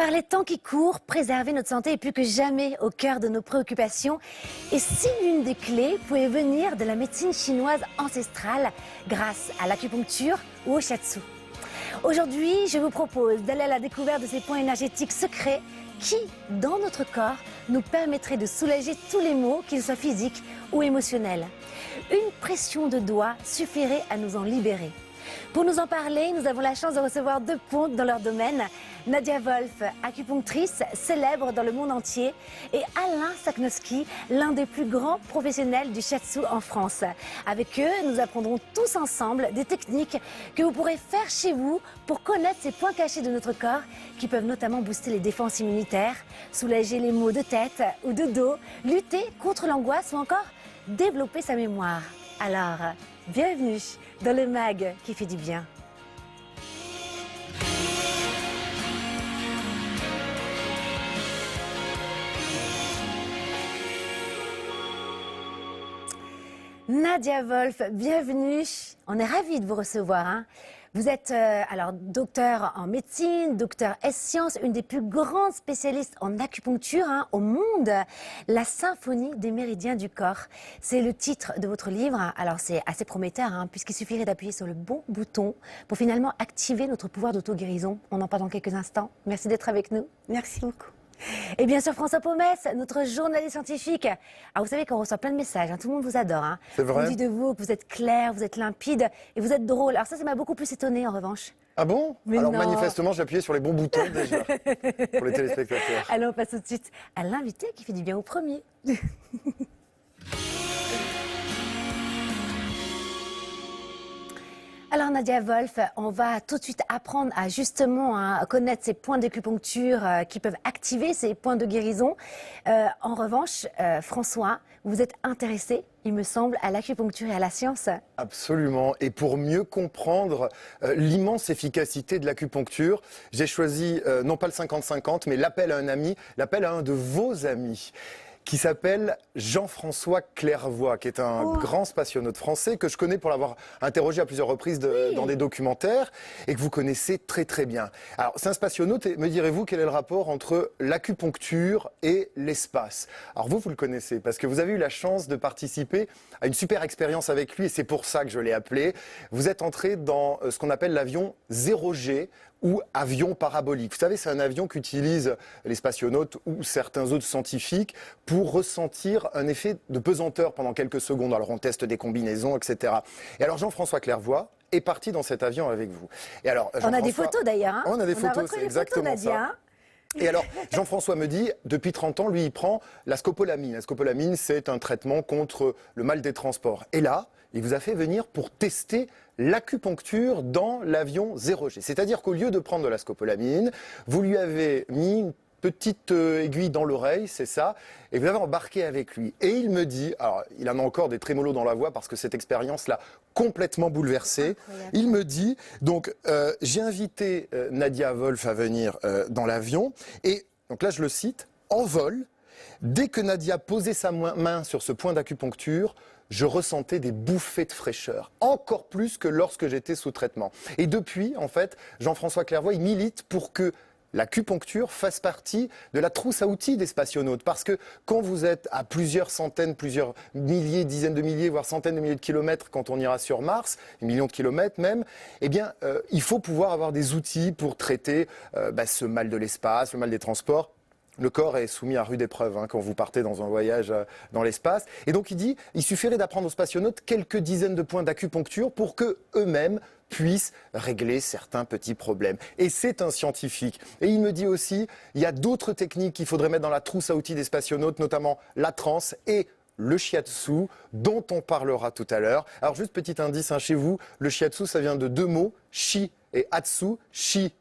Par les temps qui courent, préserver notre santé est plus que jamais au cœur de nos préoccupations. Et si l'une des clés pouvait venir de la médecine chinoise ancestrale grâce à l'acupuncture ou au shiatsu. Aujourd'hui, je vous propose d'aller à la découverte de ces points énergétiques secrets qui, dans notre corps, nous permettraient de soulager tous les maux, qu'ils soient physiques ou émotionnels. Une pression de doigts suffirait à nous en libérer. Pour nous en parler, nous avons la chance de recevoir deux pontes dans leur domaine. Nadia Wolf, acupunctrice célèbre dans le monde entier, et Alain Saknowski, l'un des plus grands professionnels du shiatsu en France. Avec eux, nous apprendrons tous ensemble des techniques que vous pourrez faire chez vous pour connaître ces points cachés de notre corps qui peuvent notamment booster les défenses immunitaires, soulager les maux de tête ou de dos, lutter contre l'angoisse ou encore développer sa mémoire. Alors, bienvenue dans le MAG qui fait du bien. Nadia Wolf, bienvenue. On est ravis de vous recevoir. Hein. Vous êtes alors docteur en médecine, docteur S-Sciences, une des plus grandes spécialistes en acupuncture au monde. La symphonie des méridiens du corps. C'est le titre de votre livre. Alors c'est assez prometteur puisqu'il suffirait d'appuyer sur le bon bouton pour finalement activer notre pouvoir d'auto-guérison. On en parle dans quelques instants. Merci d'être avec nous. Merci beaucoup. Et bien sûr, François Pomès, notre journaliste scientifique. Alors vous savez qu'on reçoit plein de messages, tout le monde vous adore. C'est vrai. On dit de vous que vous êtes clair, vous êtes limpide et vous êtes drôle. Alors ça m'a beaucoup plus étonné en revanche. Ah bon? Mais alors non. manifestement, j'ai appuyé sur les bons boutons déjà, pour les téléspectateurs. Alors on passe tout de suite à l'invité qui fait du bien au premier. Alors Nadia Wolf, on va tout de suite apprendre à justement connaître ces points d'acupuncture qui peuvent activer ces points de guérison. En revanche, François, vous êtes intéressé, il me semble, à l'acupuncture et à la science. Absolument. Et pour mieux comprendre l'immense efficacité de l'acupuncture, j'ai choisi non pas le 50-50, mais l'appel à un ami, l'appel à un de vos amis, qui s'appelle Jean-François Clairvoy, qui est un grand spationaute français que je connais pour l'avoir interrogé à plusieurs reprises dans des documentaires et que vous connaissez très très bien. Alors c'est un spationaute et me direz-vous quel est le rapport entre l'acupuncture et l'espace? Alors vous le connaissez parce que vous avez eu la chance de participer à une super expérience avec lui et c'est pour ça que je l'ai appelé. Vous êtes entré dans ce qu'on appelle l'avion 0G ou avion parabolique. Vous savez, c'est un avion qu'utilisent les spationautes ou certains autres scientifiques pour ressentir un effet de pesanteur pendant quelques secondes. Alors on teste des combinaisons, etc. Et alors Jean-François Clairvoy est parti dans cet avion avec vous. Et alors, on a des photos d'ailleurs. On a des photos, c'est exactement ça. Et alors, Jean-François me dit, depuis 30 ans, lui, il prend la scopolamine. La scopolamine, c'est un traitement contre le mal des transports. Et là, il vous a fait venir pour tester l'acupuncture dans l'avion 0G. C'est-à-dire qu'au lieu de prendre de la scopolamine, vous lui avez mis une petite aiguille dans l'oreille, c'est ça, et vous l'avez embarqué avec lui. Et il me dit, alors il en a encore des trémolos dans la voix parce que cette expérience l'a complètement bouleversé. Incroyable. Il me dit, donc j'ai invité Nadia Wolf à venir dans l'avion, et donc là je le cite, en vol, dès que Nadia posait sa main sur ce point d'acupuncture, je ressentais des bouffées de fraîcheur, encore plus que lorsque j'étais sous traitement. Et depuis, en fait, Jean-François Clairvoy, il milite pour que l'acupuncture fasse partie de la trousse à outils des spationautes. Parce que quand vous êtes à plusieurs centaines, plusieurs milliers, dizaines de milliers, voire centaines de milliers de kilomètres quand on ira sur Mars, des millions de kilomètres même, eh bien, il faut pouvoir avoir des outils pour traiter ce mal de l'espace, le mal des transports. Le corps est soumis à rude épreuve quand vous partez dans un voyage dans l'espace. Et donc il dit, il suffirait d'apprendre aux spationautes quelques dizaines de points d'acupuncture pour que eux-mêmes puissent régler certains petits problèmes. Et c'est un scientifique. Et il me dit aussi, il y a d'autres techniques qu'il faudrait mettre dans la trousse à outils des spationautes, notamment la transe et le shiatsu, dont on parlera tout à l'heure. Alors juste petit indice chez vous, le shiatsu, ça vient de deux mots, shi et atsu. Shi,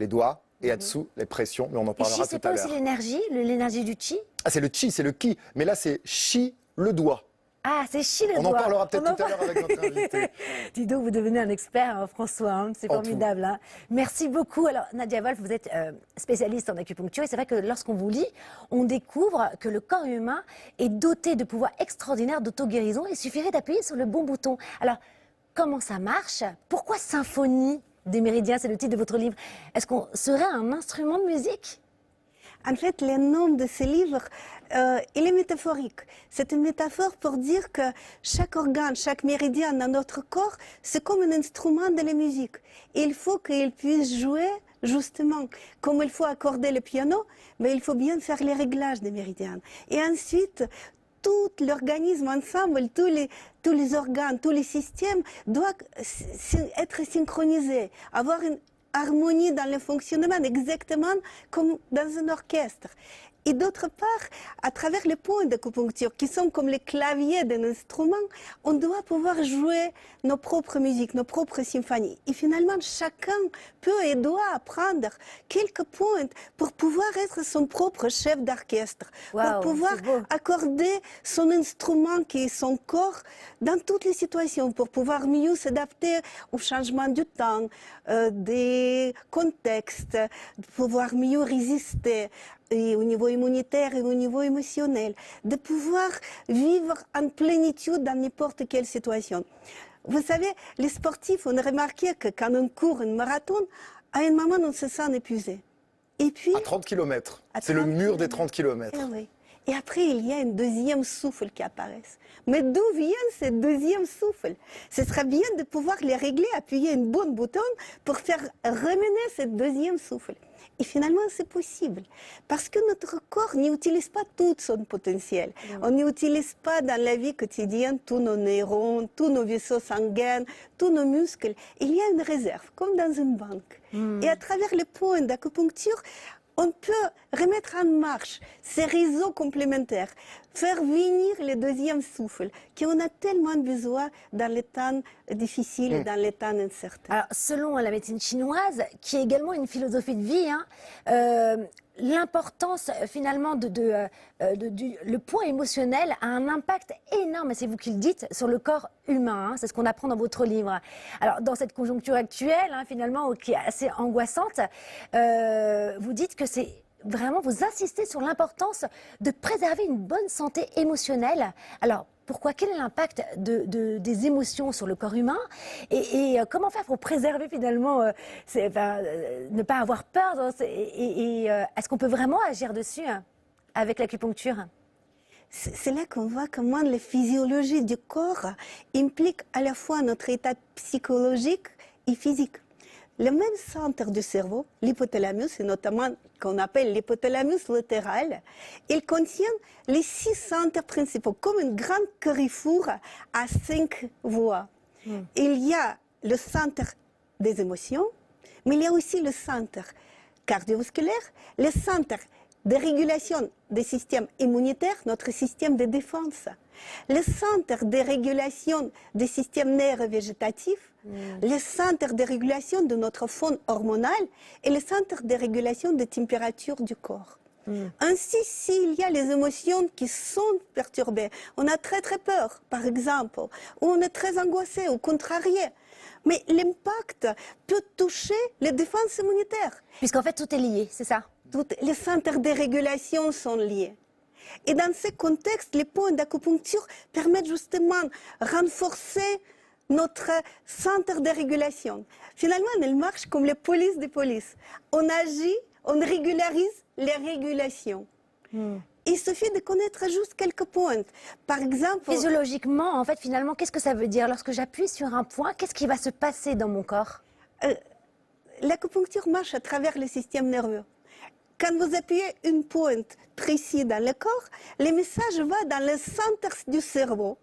les doigts. Et Atsu, les pressions, mais on en parlera tout à l'heure. C'est pas aussi l'énergie du chi? Ah, c'est le chi, c'est le ki, mais là c'est chi, le doigt. Ah, c'est chi le doigt. On en parlera peut-être tout à l'heure avec notre invité. Dis donc, vous devenez un expert, François, c'est formidable. Merci beaucoup. Alors, Nadia Wolf, vous êtes spécialiste en acupuncture et c'est vrai que lorsqu'on vous lit, on découvre que le corps humain est doté de pouvoirs extraordinaires d'auto-guérison. Il suffirait d'appuyer sur le bon bouton. Alors, comment ça marche? Pourquoi symphonie des méridiens, c'est le titre de votre livre. Est-ce qu'on serait un instrument de musique? En fait, le nom de ce livre, il est métaphorique. C'est une métaphore pour dire que chaque organe, chaque méridien dans notre corps, c'est comme un instrument de la musique. Et il faut qu'il puisse jouer justement. Comme il faut accorder le piano, mais il faut bien faire les réglages des méridiens. Et ensuite, tout l'organisme ensemble, tous les organes, tous les systèmes doivent être synchronisés, avoir une harmonie dans le fonctionnement, exactement comme dans un orchestre. Et d'autre part, à travers les points d'acupuncture, qui sont comme les claviers d'un instrument, on doit pouvoir jouer nos propres musiques, nos propres symphonies. Et finalement, chacun peut et doit apprendre quelques points pour pouvoir être son propre chef d'orchestre, pour pouvoir accorder son instrument qui est son corps dans toutes les situations, pour pouvoir mieux s'adapter au changement du temps, des contextes, pouvoir mieux résister et au niveau immunitaire et au niveau émotionnel, de pouvoir vivre en plénitude dans n'importe quelle situation. Vous savez, les sportifs, on a remarqué que quand on court un marathon, à un moment, on se sent épuisé. Et puis, à 30 km. C'est le mur des 30 km. Eh oui. Et après, il y a un deuxième souffle qui apparaît. Mais d'où vient ce deuxième souffle? Ce serait bien de pouvoir les régler, appuyer un bon bouton pour faire remener ce deuxième souffle. Et finalement, c'est possible. Parce que notre corps n'utilise pas tout son potentiel. On n'utilise pas dans la vie quotidienne tous nos neurones, tous nos vaisseaux sanguins, tous nos muscles. Il y a une réserve, comme dans une banque. Et à travers les points d'acupuncture, on peut remettre en marche ces réseaux complémentaires, faire venir le deuxième souffle qu'on a tellement besoin dans les temps difficiles et dans les temps incertains. Alors, selon la médecine chinoise, qui est également une philosophie de vie, l'importance finalement le poids émotionnel a un impact énorme, et c'est vous qui le dites, sur le corps humain. C'est ce qu'on apprend dans votre livre. Alors, dans cette conjoncture actuelle, finalement, qui est assez angoissante, vous dites que c'est vraiment, vous insistez sur l'importance de préserver une bonne santé émotionnelle. Alors, pourquoi? Quel est l'impact des émotions sur le corps humain? Et comment faire pour préserver finalement, ne pas avoir peur? Est-ce qu'on peut vraiment agir dessus avec l'acupuncture? C'est là qu'on voit comment la physiologie du corps implique à la fois notre état psychologique et physique. Le même centre du cerveau, l'hypothalamus, et notamment qu'on appelle l'hypothalamus latéral, il contient les 6 centres principaux, comme une grande carrefour à 5 voies. Il y a le centre des émotions, mais il y a aussi le centre cardiovasculaire, le centre de régulation des systèmes immunitaires, notre système de défense, le centre de régulation des systèmes nerveux végétatifs, le centre de régulation de notre faune hormonale et le centre de régulation de température du corps. Ainsi, s'il y a les émotions qui sont perturbées, on a très très peur, par exemple, ou on est très angoissé ou contrarié, mais l'impact peut toucher les défenses immunitaires. Puisqu'en fait, tout est lié, c'est ça? Les centres de régulation sont liés. Et dans ce contexte, les points d'acupuncture permettent justement de renforcer notre centre de régulation. Finalement, elle marche comme les polices des polices. On agit, on régularise les régulations. Il suffit de connaître juste quelques points. Par exemple... Physiologiquement, en fait, finalement, qu'est-ce que ça veut dire? Lorsque j'appuie sur un point, qu'est-ce qui va se passer dans mon corps? L'acupuncture marche à travers le système nerveux. Quand vous appuyez une pointe précise dans le corps, le message va dans le centre du cerveau,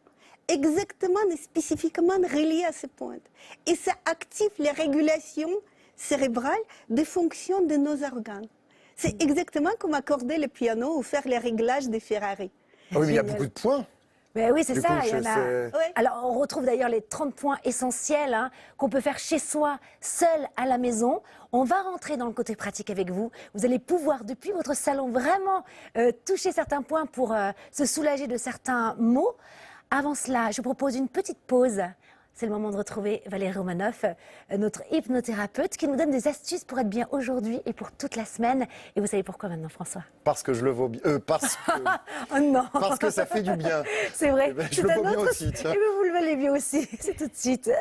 exactement et spécifiquement relié à ces pointes. Et ça active les régulations cérébrales des fonctions de nos organes. C'est exactement comme accorder le piano ou faire les réglages des Ferrari. Ah oui, mais il y a beaucoup de points. Mais oui, c'est ça. Coup, Il y en a... Ouais. Alors, on retrouve d'ailleurs les 30 points essentiels qu'on peut faire chez soi, seul à la maison. On va rentrer dans le côté pratique avec vous. Vous allez pouvoir, depuis votre salon, vraiment toucher certains points pour se soulager de certains maux. Avant cela, je vous propose une petite pause. C'est le moment de retrouver Valérie Romanoff, notre hypnothérapeute, qui nous donne des astuces pour être bien aujourd'hui et pour toute la semaine. Et vous savez pourquoi maintenant, François? Parce que je le vaux bien. Oh non. Parce que ça fait du bien. C'est vrai. Eh ben, je le vaux bien aussi, tiens. Et vous le valez bien aussi. C'est tout de suite.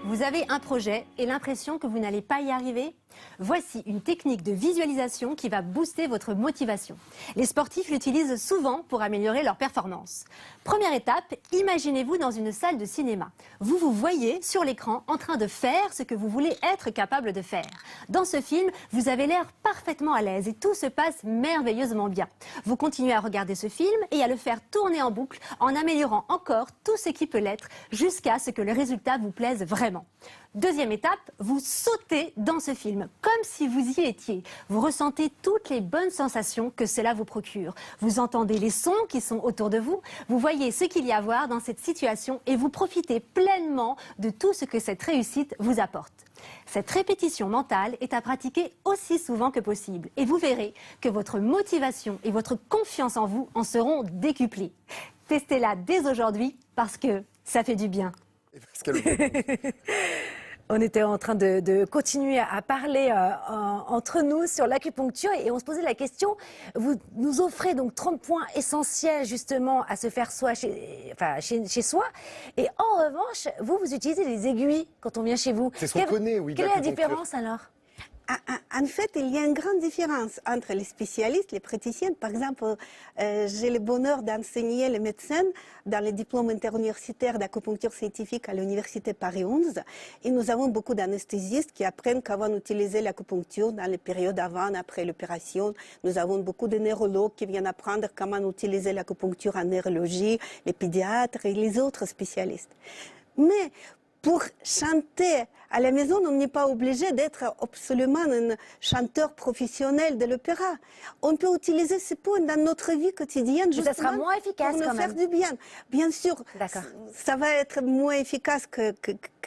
Vous avez un projet et l'impression que vous n'allez pas y arriver? Voici une technique de visualisation qui va booster votre motivation. Les sportifs l'utilisent souvent pour améliorer leur performance. Première étape, imaginez-vous dans une salle de cinéma. Vous vous voyez sur l'écran en train de faire ce que vous voulez être capable de faire. Dans ce film, vous avez l'air parfaitement à l'aise et tout se passe merveilleusement bien. Vous continuez à regarder ce film et à le faire tourner en boucle en améliorant encore tout ce qui peut l'être jusqu'à ce que le résultat vous plaise vraiment. Deuxième étape, vous sautez dans ce film, comme si vous y étiez. Vous ressentez toutes les bonnes sensations que cela vous procure. Vous entendez les sons qui sont autour de vous, vous voyez ce qu'il y a à voir dans cette situation et vous profitez pleinement de tout ce que cette réussite vous apporte. Cette répétition mentale est à pratiquer aussi souvent que possible et vous verrez que votre motivation et votre confiance en vous en seront décuplées. Testez-la dès aujourd'hui parce que ça fait du bien. Parce qu'elle- On était en train de continuer à parler entre nous sur l'acupuncture et on se posait la question, vous nous offrez donc 30 points essentiels justement à se faire soi chez soi et en revanche, vous utilisez les aiguilles quand on vient chez vous. C'est ce qu'on connaît, oui, de Quelle est la l'acupuncture. différence alors? En fait, il y a une grande différence entre les spécialistes, les praticiens. Par exemple, j'ai le bonheur d'enseigner les médecins dans le diplôme interuniversitaire d'acupuncture scientifique à l'université Paris 11. Et nous avons beaucoup d'anesthésistes qui apprennent comment utiliser l'acupuncture dans les périodes avant, après l'opération. Nous avons beaucoup de neurologues qui viennent apprendre comment utiliser l'acupuncture en neurologie, les pédiatres et les autres spécialistes. Mais pour chanter à la maison, on n'est pas obligé d'être absolument un chanteur professionnel de l'opéra. On peut utiliser ces points dans notre vie quotidienne Mais ça sera justement moins efficace pour nous quand faire même. du bien. Bien sûr, D'accord. ça va être moins efficace que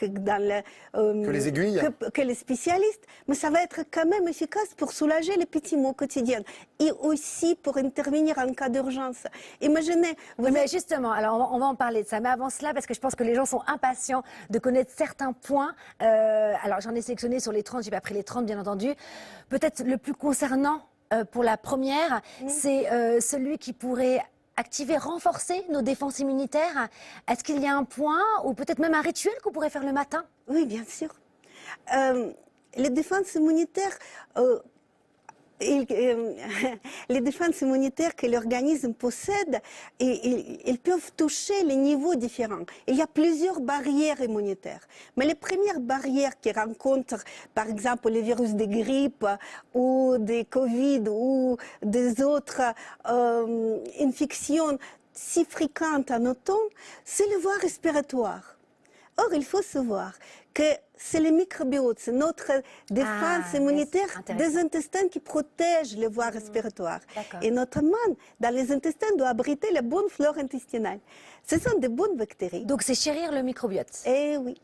dans Que les aiguilles. que les spécialistes, mais ça va être quand même efficace pour soulager les petits maux quotidiens et aussi pour intervenir en cas d'urgence. Imaginez, vous Mais êtes- justement, alors on va en parler de ça. Mais avant cela, parce que je pense que les gens sont impatients de connaître certains points. Alors j'en ai sélectionné sur les 30, j'ai pas pris les 30 bien entendu. Peut-être le plus concernant pour la première, c'est celui qui pourrait activer, renforcer nos défenses immunitaires. Est-ce qu'il y a un point ou peut-être même un rituel qu'on pourrait faire le matin? Oui, bien sûr. Les défenses immunitaires, les défenses immunitaires que l'organisme possède, ils peuvent toucher les niveaux différents. Il y a plusieurs barrières immunitaires. Mais les premières barrières qui rencontrent, par exemple, les virus de grippe ou des Covid ou des autres infections si fréquentes en automne, c'est le voie respiratoire. Or, il faut savoir que c'est le microbiote, c'est notre défense immunitaire intéressant. des intestins qui protège les voies respiratoires. D'accord. Et notamment, dans les intestins, doit abriter la bonne flore intestinale. Ce sont des bonnes bactéries. Donc c'est chérir le microbiote. Eh oui,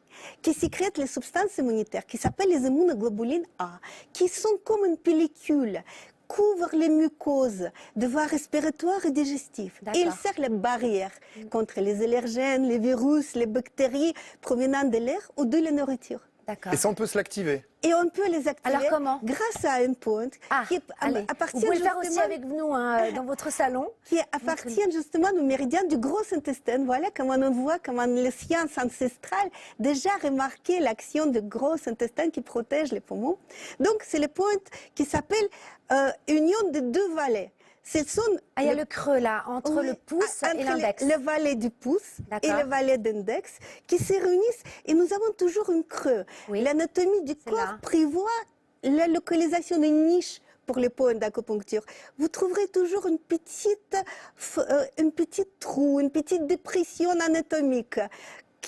qui sécrètent les substances immunitaires, qui s'appellent les immunoglobulines A, qui sont comme une pellicule, couvrent les mucoses de voies respiratoires et digestives. D'accord. Et ils servent la barrière contre les allergènes, les virus, les bactéries provenant de l'air ou de la nourriture. D'accord. Et ça, on peut se l'activer. Et on peut les activer Alors comment? grâce à une pointe qui Allez. appartient Vous pouvez le faire aussi justement- avec nous dans votre salon. qui appartiennent justement au méridien du gros intestin. Voilà comment on voit, comment les sciences ancestrales déjà remarqué l'action du gros intestin qui protège les poumons. Donc, c'est le point qui s'appelle union des deux vallées. Ce sont Ah, il y a le creux là, entre oui, le pouce entre et l'index. le valet du pouce et D'accord. le valet d'index qui se réunissent et nous avons toujours une creux. Oui. L'anatomie du corps là. prévoit la localisation d'une niche pour les points d'acupuncture. Vous trouverez toujours une petite trou, une petite dépression anatomique.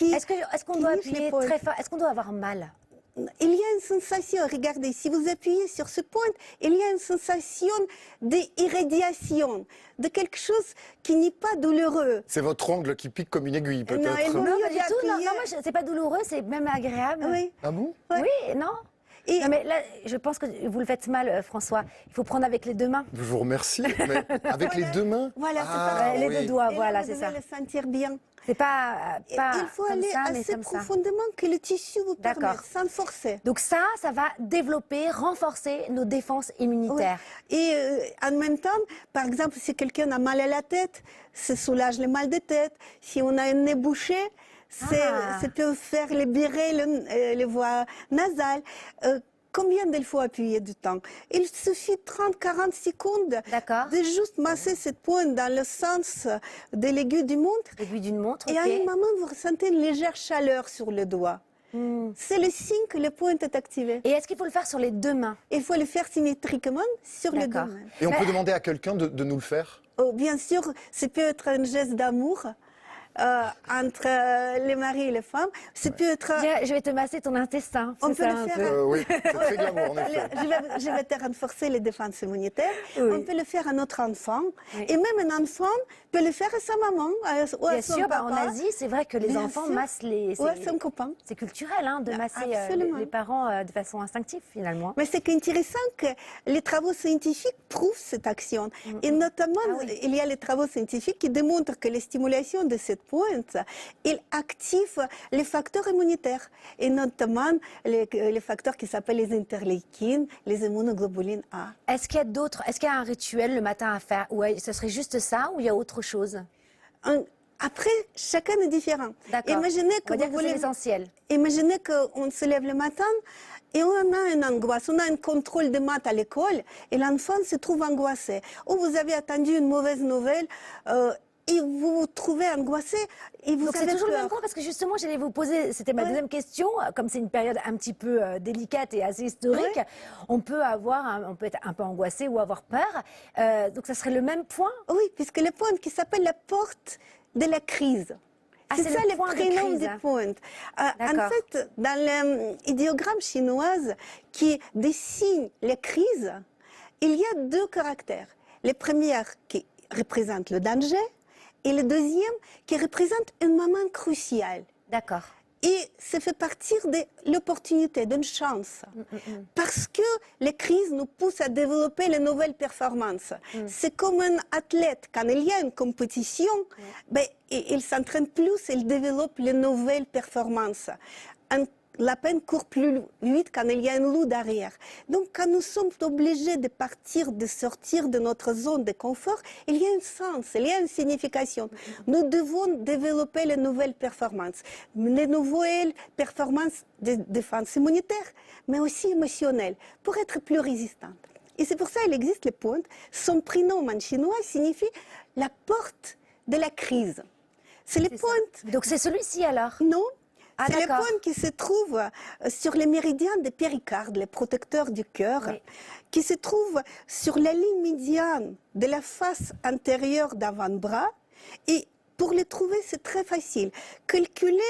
Est-ce qu'on doit qui niche les appuyer points. très fort? Est-ce qu'on doit avoir mal? Il y a une sensation, regardez, si vous appuyez sur ce point, il y a une sensation d'irradiation, de quelque chose qui n'est pas douloureux. C'est votre ongle qui pique comme une aiguille, Non, peut-être. il vaut Non, mieux pas du tout. Non, d'appuyer. moi, c'est pas douloureux, c'est même agréable. Oui. Ah bon? Ouais. Oui, non? Et- Non, mais là, je pense que vous le faites mal, François. Il faut prendre avec les deux mains. Je vous remercie. Mais avec les deux mains? Voilà, c'est Ah, pareil. Les oui. deux doigts, Et là, voilà, vous c'est ça. devez le sentir bien. C'est pas Et il faut comme aller ça, mais assez comme ça. profondément que le tissu vous D'accord. permette, sans forcer. Donc ça va développer, renforcer nos défenses immunitaires. Oui. Et en même temps, par exemple, si quelqu'un a mal à la tête, ça soulage le mal de tête. Si on a un nez bouché, Ça peut faire libérer les voies nasales. Combien il faut appuyer du temps? Il suffit 30-40 secondes D'accord. de juste masser cette pointe dans le sens de l'aiguille du montre. L'aiguille d'une montre, Et à ok. un moment, vous ressentez une légère chaleur sur le doigt. C'est le signe que le pointe est activé. Et est-ce qu'il faut le faire sur les deux mains? Il faut le faire symétriquement sur les deux D'accord. mains. Et on peut demander à quelqu'un de nous le faire? Oh, bien sûr, ça peut être un geste d'amour entre les maris et les femmes. Ça peut être... Viens, je vais te masser ton intestin. On c'est peut ça, le un faire peu. Oui, c'est très glamour en effet. Je vais te renforcer les défenses immunitaires. Oui. On peut le faire à notre enfant. Oui. Et même un enfant peut le faire à sa maman ou à Bien son sûr, papa. en Asie, c'est vrai que les Bien enfants sûr. massent les... Ouais, son copain. C'est culturel hein, de masser Absolument. les parents de façon instinctive finalement. Mais c'est intéressant que les travaux scientifiques prouvent cette action. Et notamment, Ah oui. il y a les travaux scientifiques qui démontrent que la stimulation de cette pointe, il active les facteurs immunitaires. Et notamment les facteurs qui s'appellent les interleukines, les immunoglobulines A. Est-ce qu'il y a d'autres, est-ce qu'il y a un rituel le matin à faire? Ou ce serait juste ça ou il y a autre chose? Après, chacun est différent. D'accord. Imaginez On que va dire vous que c'est voulez... l'essentiel. Imaginez qu'on se lève le matin et on a une angoisse, on a un contrôle de maths à l'école et l'enfant se trouve angoissé. Ou vous avez attendu une mauvaise nouvelle et vous vous trouvez angoissé et vous Donc c'est avez toujours le peur. même point parce que justement j'allais vous poser, c'était ma deuxième question, comme c'est une période un petit peu délicate et assez historique, on peut on peut être un peu angoissé ou avoir peur. Donc ça serait le même point. Oui, puisque le point qui s'appelle la porte de la crise. Ah, c'est c'est ça le le point de prénom crise. du point. En D'accord. fait, dans l'idéogramme chinoise qui dessine les crises, il y a deux caractères. Le premier qui représente le danger et le deuxième qui représente un moment crucial. D'accord. Et ça fait partir de l'opportunité, d'une chance. Parce que les crises nous poussent à développer les nouvelles performances. C'est comme un athlète, quand il y a une compétition, ben, il s'entraîne plus, il développe les nouvelles performances. Un lapin court plus vite quand il y a un loup derrière. Donc, quand nous sommes obligés de partir, de sortir de notre zone de confort, il y a un sens, il y a une signification. Nous devons développer les nouvelles performances. Les nouvelles performances de défense immunitaire, mais aussi émotionnelles, pour être plus résistantes. Et c'est pour ça qu'il existe les pointes. Son prénom en chinois signifie la porte de la crise. C'est les C'est ça. pointes. Donc c'est celui-ci alors. Non. Ah, C'est les d'accord. points qui se trouvent sur les méridiens des péricardes, les protecteurs du cœur, Oui. qui se trouvent sur la ligne médiane de la face antérieure d'avant-bras. Et pour les trouver, c'est très facile. Calculez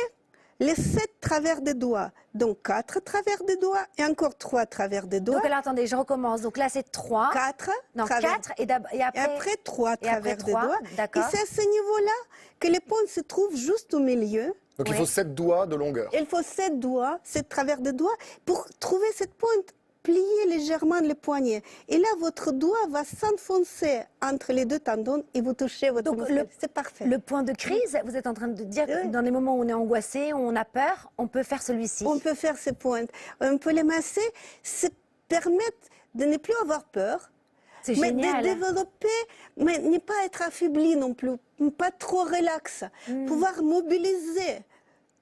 les 7 travers des doigts. Donc 4 travers des doigts et encore 3 travers des doigts. Donc alors attendez, je recommence. Donc là c'est 3. 4 Non, travers 4 et et après 3 et après travers des 3, doigts. Et d'accord. c'est à ce niveau-là que les points se trouvent juste au milieu. Donc il Oui. faut 7 doigts de longueur. Il faut 7 doigts, 7 travers de doigts, pour trouver cette pointe. Pliez légèrement le poignet. Et là, votre doigt va s'enfoncer entre les deux tendons et vous touchez votre Donc, muscle. C'est parfait. Le point de crise, vous êtes en train de dire que Oui. dans les moments où on est angoissé, où on a peur, on peut faire celui-ci. On peut faire ces pointes. On peut les masser. Ça permet de ne plus avoir peur. C'est Mais génial. de développer, mais ne pas être affaibli non plus, pas trop relax, pouvoir mobiliser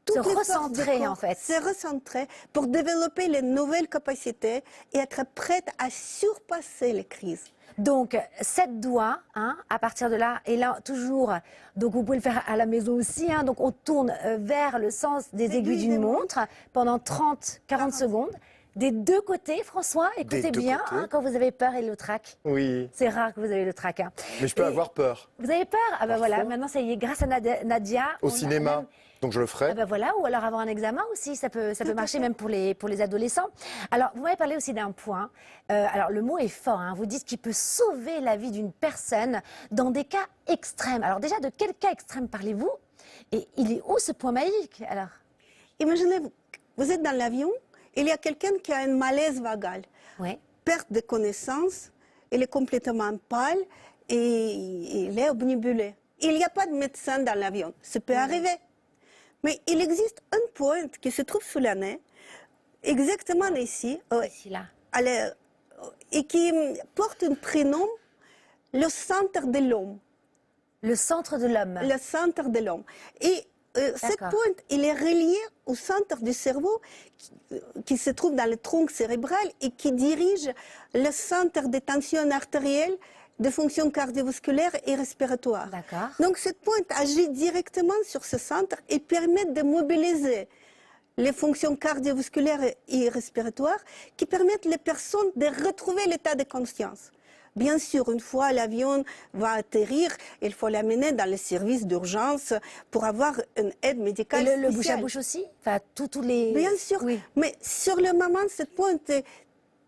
toutes Se les forces du recentrer, corps, en fait. se recentrer pour développer les nouvelles capacités et être prête à surpasser les crises. Donc, 7 doigts, hein, à partir de là, et là, toujours, donc vous pouvez le faire à la maison aussi, hein, donc on tourne vers le sens des aiguilles d'une montre pendant 30-40 secondes. Des deux côtés, François, écoutez deux bien, côtés. hein, quand vous avez peur et le trac. Oui, C'est rare que vous avez le trac. Hein. mais je peux Et- avoir peur. Vous avez peur? Ah ben voilà, maintenant ça y est, grâce à Nadia. Au on a cinéma, même- donc je le ferai. Ah ben voilà, ou alors avant un examen aussi, ça peut marcher même pour les adolescents. Alors, vous m'avez parlé aussi d'un point. Alors, le mot est fort. Hein, vous dites qu'il peut sauver la vie d'une personne dans des cas extrêmes. Alors déjà, de quel cas extrême parlez-vous? Et il est où ce point magique alors? Imaginez, vous êtes dans l'avion, il y a quelqu'un qui a un malaise vagal, Oui. perte de connaissance, il est complètement pâle et il est obnubilé. Il n'y a pas de médecin dans l'avion, ça peut arriver. Mais il existe une pointe qui se trouve sous la nez, exactement ici, Ici, là. et qui porte un prénom, le centre de l'homme. Le centre de l'homme. Le centre de l'homme. Et cette D'accord. pointe, il est relié au centre du cerveau qui se trouve dans le tronc cérébral et qui dirige le centre des tensions artérielles, de fonctions cardiovasculaires et respiratoires. D'accord. Donc cette pointe agit directement sur ce centre et permet de mobiliser les fonctions cardiovasculaires et respiratoires qui permettent les personnes de retrouver l'état de conscience. Bien sûr, une fois l'avion va atterrir, il faut l'amener dans le service d'urgence pour avoir une aide médicale Et le bouche à spéciale. bouche aussi? Enfin, tous les... Bien sûr, Oui. mais sur le moment, cette pointe est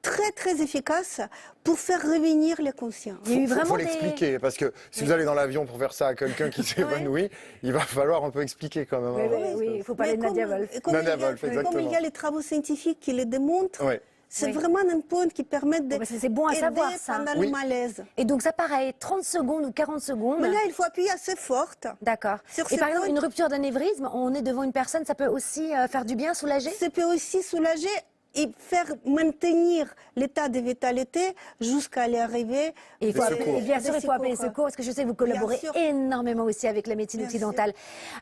très très efficace pour faire revenir les consciences. Il y a eu Faut vraiment des... l'expliquer, parce que si vous allez dans l'avion pour faire ça à quelqu'un qui s'évanouit, il va falloir un peu expliquer quand même. Oui, avant. oui, il faut parler de Mais Nadia Wolf. Nadia Wolf, exactement. Comme il y a les travaux scientifiques qui le démontrent, Ouais. c'est Oui. vraiment une pointe qui permet de Bon, bah, c'est bon à savoir, aider ça. pendant Oui. le malaise. Et donc ça pareil, 30 secondes ou 40 secondes. Mais là, il faut appuyer assez fort. D'accord. Sur Et ces par exemple, points- une rupture d'anévrisme, on est devant une personne, ça peut aussi faire du bien, soulager? Ça peut aussi soulager et faire maintenir l'état de vitalité jusqu'à l'arrivée. Et, il faut Des appeler- secours. et bien sûr, Des il faut appeler les secours. secours parce que je sais que vous collaborez sûr. énormément aussi avec la médecine Bien occidentale.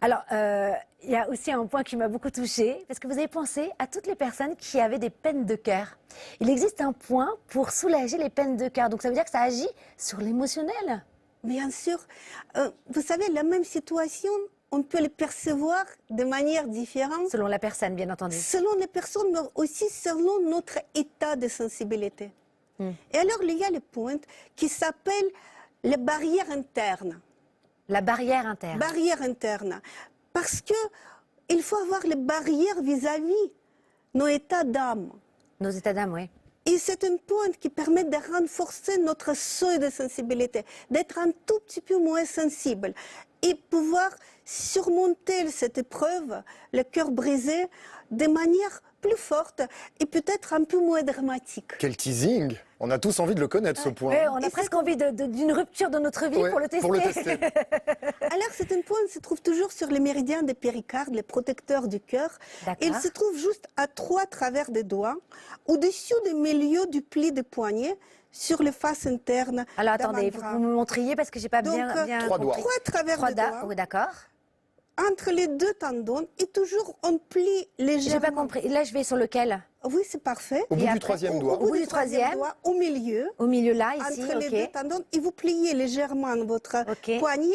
Alors, il y a aussi un point qui m'a beaucoup touchée parce que vous avez pensé à toutes les personnes qui avaient des peines de cœur. Il existe un point pour soulager les peines de cœur. Donc, ça veut dire que ça agit sur l'émotionnel. Bien sûr. Vous savez, la même situation, on peut le percevoir de manière différente Selon la personne, bien entendu. selon les personnes, mais aussi selon notre état de sensibilité. Et alors, il y a les pointes qui s'appellent les barrières internes. La barrière interne. Barrières internes. Parce que il faut avoir les barrières vis-à-vis nos états d'âme. Nos états d'âme, oui. Et c'est une pointe qui permet de renforcer notre seuil de sensibilité, d'être un tout petit peu moins sensible et pouvoir surmonter cette épreuve, le cœur brisé, de manière plus forte et peut-être un peu moins dramatique. Quel teasing! On a tous envie de le connaître, ce point. Ouais, on a Et presque c'est- envie d'une rupture de notre vie Ouais, pour le tester. Pour le tester. Alors, cette pointe se trouve toujours sur les méridiens des péricardes, les protecteurs du cœur. D'accord. Il se trouve juste à 3 travers des doigts, au-dessus du milieu du pli des poignets, sur les faces internes. Alors attendez, il faut que d'avant-bras. vous me montriez parce que j'ai pas Donc, bien trois doigts. compris. 3 travers Trois des doigts, doigts, oui, d'accord. entre les 2 tendons, et toujours on plie légèrement. J'ai pas compris. Là, je vais sur lequel? Oui, c'est parfait. Au bout Et du après, troisième Au doigt. bout du troisième. doigt, au milieu, Au milieu là, ici, entre les 2 ok. tendons, et vous pliez légèrement votre Ok. poignet.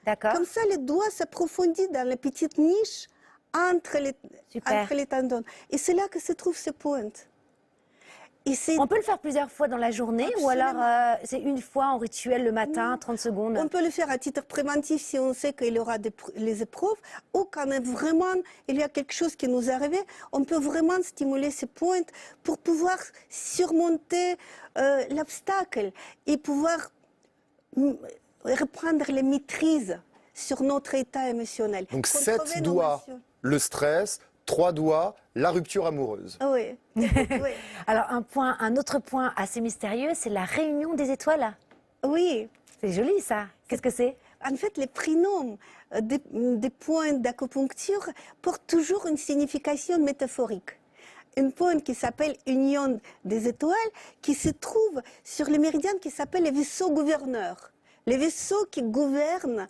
D'accord. Comme ça, les doigts s'approfondissent dans la petite niche entre Super. les tendons. Et c'est là que se trouvent ces pointes. Et c'est- On peut le faire plusieurs fois dans la journée ou alors c'est une fois en rituel le matin, 30 secondes? on peut le faire à titre préventif si on sait qu'il y aura les épreuves, ou quand vraiment il y a quelque chose qui nous est arrivé, on peut vraiment stimuler ces pointes pour pouvoir surmonter l'obstacle et pouvoir reprendre la maîtrise sur notre état émotionnel. Donc Contrôler 7 nos doigts, émotions. le stress, 3 doigts, la rupture amoureuse. Oui. Oui. Alors un autre point assez mystérieux, c'est la réunion des étoiles. Oui. C'est joli ça. Qu'est-ce que c'est? En fait, les prénoms des points d'acupuncture portent toujours une signification métaphorique. Une pointe qui s'appelle Union des étoiles, qui se trouve sur les méridiens qui s'appellent les vaisseaux gouverneurs. Les vaisseaux qui gouvernent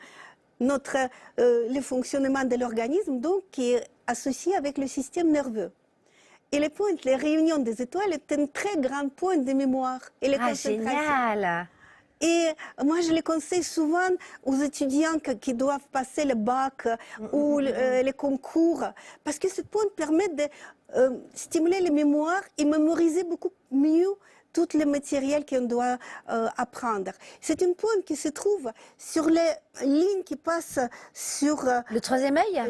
le fonctionnement de l'organisme, donc qui est associé avec le système nerveux. Et les pointes, les réunions des étoiles est un très grand point de mémoire et les Ah, concentrations. génial. Et moi, je les conseille souvent aux étudiants qui doivent passer le bac ou les concours, parce que ce point permet de stimuler les mémoires et mémoriser beaucoup mieux tout le matériel qu'on doit apprendre. C'est une pointe qui se trouve sur les lignes qui passent sur Le troisième œil?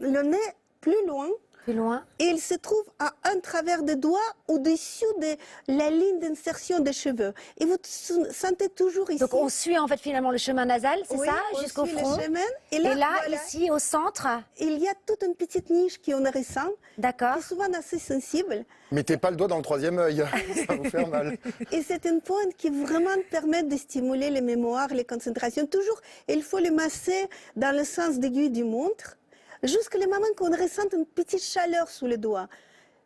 le nez plus loin. Plus loin? Et il se trouve à un travers de doigt au-dessus de la ligne d'insertion des cheveux. Et vous sentez toujours ici. Donc on suit en fait finalement le chemin nasal, c'est Oui, ça, on jusqu'au suit front. le chemin. Et là, voilà, ici au centre, il y a toute une petite niche qui est ressent, d'accord. qui est souvent assez sensible. Mettez pas le doigt dans le troisième œil, ça va vous faire mal. Et c'est une pointe qui vraiment permet de stimuler les mémoires, les concentrations. Toujours, il faut les masser dans le sens d'aiguille du montre, jusqu'à le moment qu'on ressente une petite chaleur sous les doigts.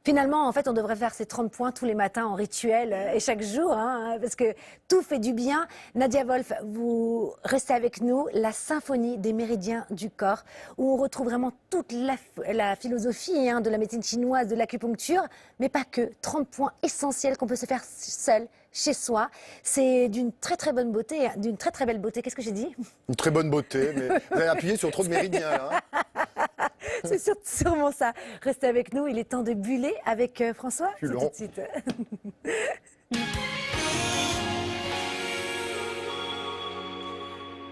Finalement, en fait, on devrait faire ces 30 points tous les matins en rituel et chaque jour, hein, parce que tout fait du bien. Nadia Wolf, vous restez avec nous, la symphonie des méridiens du corps, où on retrouve vraiment toute la philosophie hein, de la médecine chinoise, de l'acupuncture, mais pas que. 30 points essentiels qu'on peut se faire seul, chez soi. C'est d'une très très bonne beauté, d'une très très belle beauté. Qu'est-ce que j'ai dit? Une très bonne beauté, mais vous avez appuyé sur trop de méridiens là. C'est sûrement ça. Restez avec nous, il est temps de buller avec François. C'est tout de suite.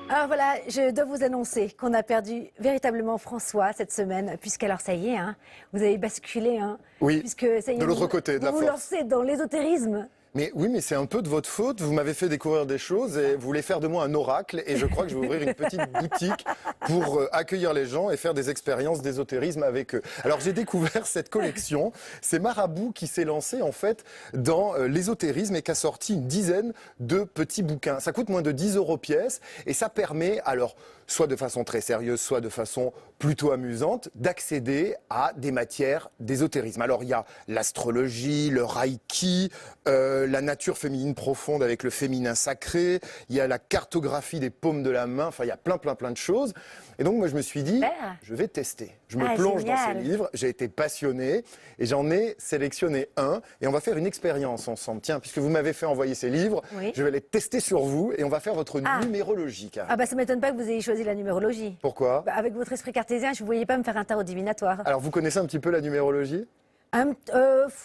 Alors voilà, je dois vous annoncer qu'on a perdu véritablement François cette semaine, puisqu'alors ça y est, hein, vous avez basculé. Hein, Oui, puisque, ça y est, de l'autre côté de la vous force. vous lancez dans l'ésotérisme. Mais oui, mais c'est un peu de votre faute. Vous m'avez fait découvrir des choses et vous voulez faire de moi un oracle. Et je crois que je vais ouvrir une petite boutique pour accueillir les gens et faire des expériences d'ésotérisme avec eux. Alors j'ai découvert cette collection. C'est Marabout qui s'est lancé en fait dans l'ésotérisme et qui a sorti une dizaine de petits bouquins. Ça coûte moins de 10 € pièce et ça permet, alors soit de façon très sérieuse, soit de façon plutôt amusante, d'accéder à des matières d'ésotérisme. Alors il y a l'astrologie, le reiki, la nature féminine profonde avec le féminin sacré, il y a la cartographie des paumes de la main, enfin il y a plein de choses. Et donc moi je me suis dit, je vais tester. Je me plonge dans ces livres, j'ai été passionné et j'en ai sélectionné un et on va faire une expérience ensemble. Tiens, puisque vous m'avez fait envoyer ces livres, je vais les tester sur vous et on va faire votre numérologie. Ah bah ça m'étonne pas que vous ayez choisi la numérologie. Pourquoi? Bah, avec votre esprit cartésien, je ne voyais pas me faire un tarot divinatoire. Alors vous connaissez un petit peu la numérologie?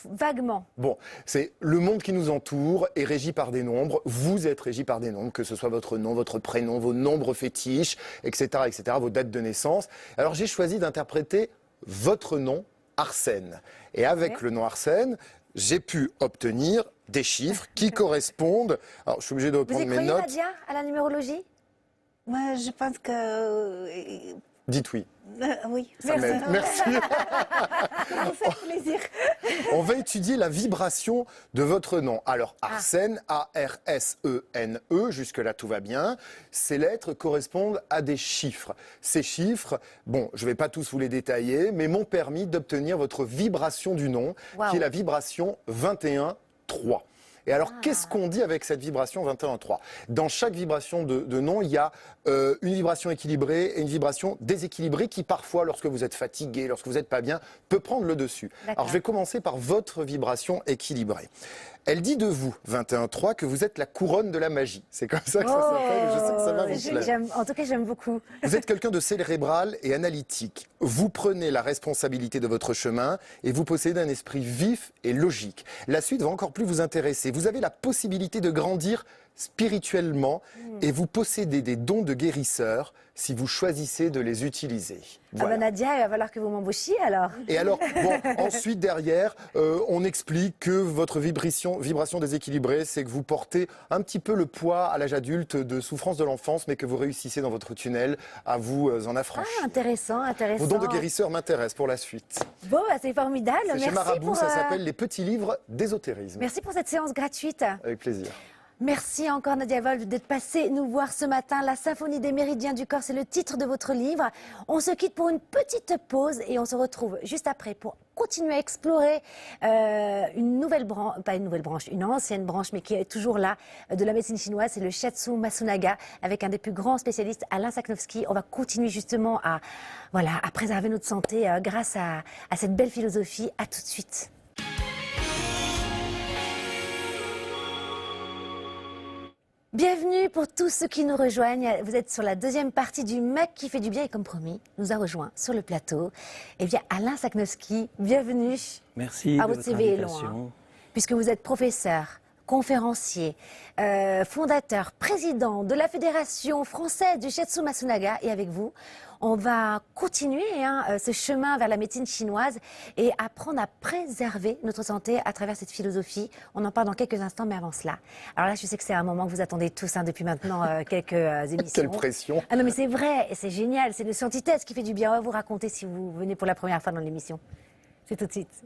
Vaguement. Bon, c'est le monde qui nous entoure est régi par des nombres. Vous êtes régi par des nombres, que ce soit votre nom, votre prénom, vos nombres fétiches, etc., vos dates de naissance. Alors j'ai choisi d'interpréter votre nom, Arsène. Et avec le nom Arsène, j'ai pu obtenir des chiffres qui correspondent. Alors je suis obligé de reprendre mes notes. Vous y croyez, Nadia, à la numérologie? Moi, je pense que... Dites oui. Oui. Ça m'aide. Merci. Ça me fait plaisir. On va étudier la vibration de votre nom. Alors, Arsène, A-R-S-E-N-E, jusque-là tout va bien. Ces lettres correspondent à des chiffres. Ces chiffres, bon, je ne vais pas tous vous les détailler, mais m'ont permis d'obtenir votre vibration du nom, qui est la vibration 21-3. Et alors, qu'est-ce qu'on dit avec cette vibration 21-3? Dans chaque vibration de nom, il y a une vibration équilibrée et une vibration déséquilibrée qui, parfois, lorsque vous êtes fatigué, lorsque vous n'êtes pas bien, peut prendre le dessus. Alors, je vais commencer par votre vibration équilibrée. Elle dit de vous, 21-3, que vous êtes la couronne de la magie. C'est comme ça que ça s'appelle et je sais que ça va vous plaire. En tout cas, j'aime beaucoup. Vous êtes quelqu'un de cérébral et analytique. Vous prenez la responsabilité de votre chemin et vous possédez un esprit vif et logique. La suite va encore plus vous intéresser. Vous avez la possibilité de grandir spirituellement et vous possédez des dons de guérisseur si vous choisissez de les utiliser. Voilà. Ah bah Nadia, il va falloir que vous m'embauchiez alors. Et alors, bon, ensuite derrière, on explique que votre vibration déséquilibrée, c'est que vous portez un petit peu le poids à l'âge adulte de souffrance de l'enfance, mais que vous réussissez dans votre tunnel à vous en affranchir. Ah, intéressant. Vos dons de guérisseur m'intéressent pour la suite. Bon, bah, c'est formidable. C'est chez Marabout, pour, ça s'appelle les petits livres d'ésotérisme. Merci pour cette séance gratuite. Avec plaisir. Merci encore Nadia Wolf d'être passée nous voir ce matin. La symphonie des méridiens du corps, c'est le titre de votre livre. On se quitte pour une petite pause et on se retrouve juste après pour continuer à explorer une nouvelle branche, pas une nouvelle branche, une ancienne branche, mais qui est toujours là, de la médecine chinoise, c'est le Shiatsu Masunaga, avec un des plus grands spécialistes, Alain Saknowski. On va continuer justement à préserver notre santé grâce à cette belle philosophie. À tout de suite. Bienvenue pour tous ceux qui nous rejoignent. Vous êtes sur la deuxième partie du MAC qui fait du bien et comme promis, nous a rejoint sur le plateau Alain Saknowski. Bienvenue. Merci de votre votre CV est long, hein, puisque vous êtes professeur, conférencier, fondateur, président de la Fédération française du Shiatsu Masunaga. Et avec vous, on va continuer ce chemin vers la médecine chinoise et apprendre à préserver notre santé à travers cette philosophie. On en parle dans quelques instants, mais avant cela. Alors là, je sais que c'est un moment que vous attendez tous depuis maintenant quelques émissions. Quelle pression! Ah non, mais c'est vrai, c'est génial. C'est le scientitest qui fait du bien. On va vous raconter si vous venez pour la première fois dans l'émission. C'est tout de suite.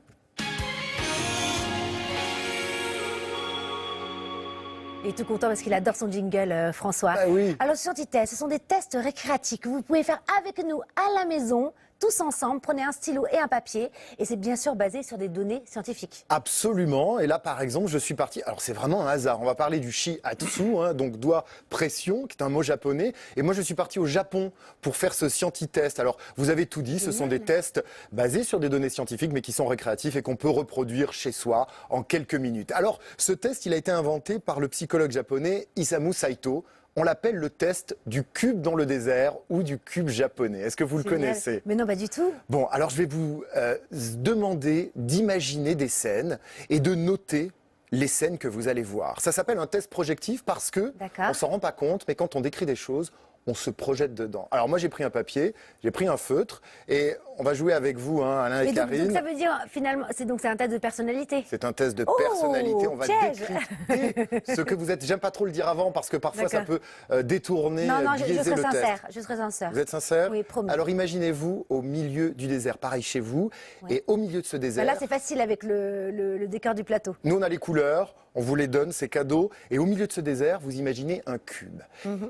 Il est tout content parce qu'il adore son jingle, François. Ah oui. Alors, ce scientitest, ce sont des tests récréatifs que vous pouvez faire avec nous à la maison tous ensemble. Prenez un stylo et un papier. Et c'est bien sûr basé sur des données scientifiques. Absolument. Et là, par exemple, je suis parti. Alors, c'est vraiment un hasard. On va parler du shiatsu, donc doigt pression, qui est un mot japonais. Et moi, je suis parti au Japon pour faire ce scienti-test. Alors, vous avez tout dit. Ce sont des tests basés sur des données scientifiques, mais qui sont récréatifs et qu'on peut reproduire chez soi en quelques minutes. Alors, ce test, il a été inventé par le psychologue japonais Isamu Saito. On l'appelle le test du cube dans le désert ou du cube japonais. Est-ce que vous le connaissez? Mais non, pas du tout. Bon, alors je vais vous demander d'imaginer des scènes et de noter les scènes que vous allez voir. Ça s'appelle un test projectif parce que on s'en rend pas compte, mais quand on décrit des choses, on se projette dedans. Alors moi j'ai pris un papier, j'ai pris un feutre et on va jouer avec vous, Alain et Karine. Donc ça veut dire finalement, c'est un test de personnalité. C'est un test de personnalité. On va décrypter ce que vous êtes. J'aime pas trop le dire avant parce que parfois ça peut détourner, biaiser je serai le sincère. test. Je serai sincère. Vous êtes sincère? Oui, promis. Alors imaginez-vous au milieu du désert, pareil chez vous, et au milieu de ce désert. Là c'est facile avec le décor du plateau. Nous on a les couleurs, on vous les donne, c'est cadeau, et au milieu de ce désert, vous imaginez un cube.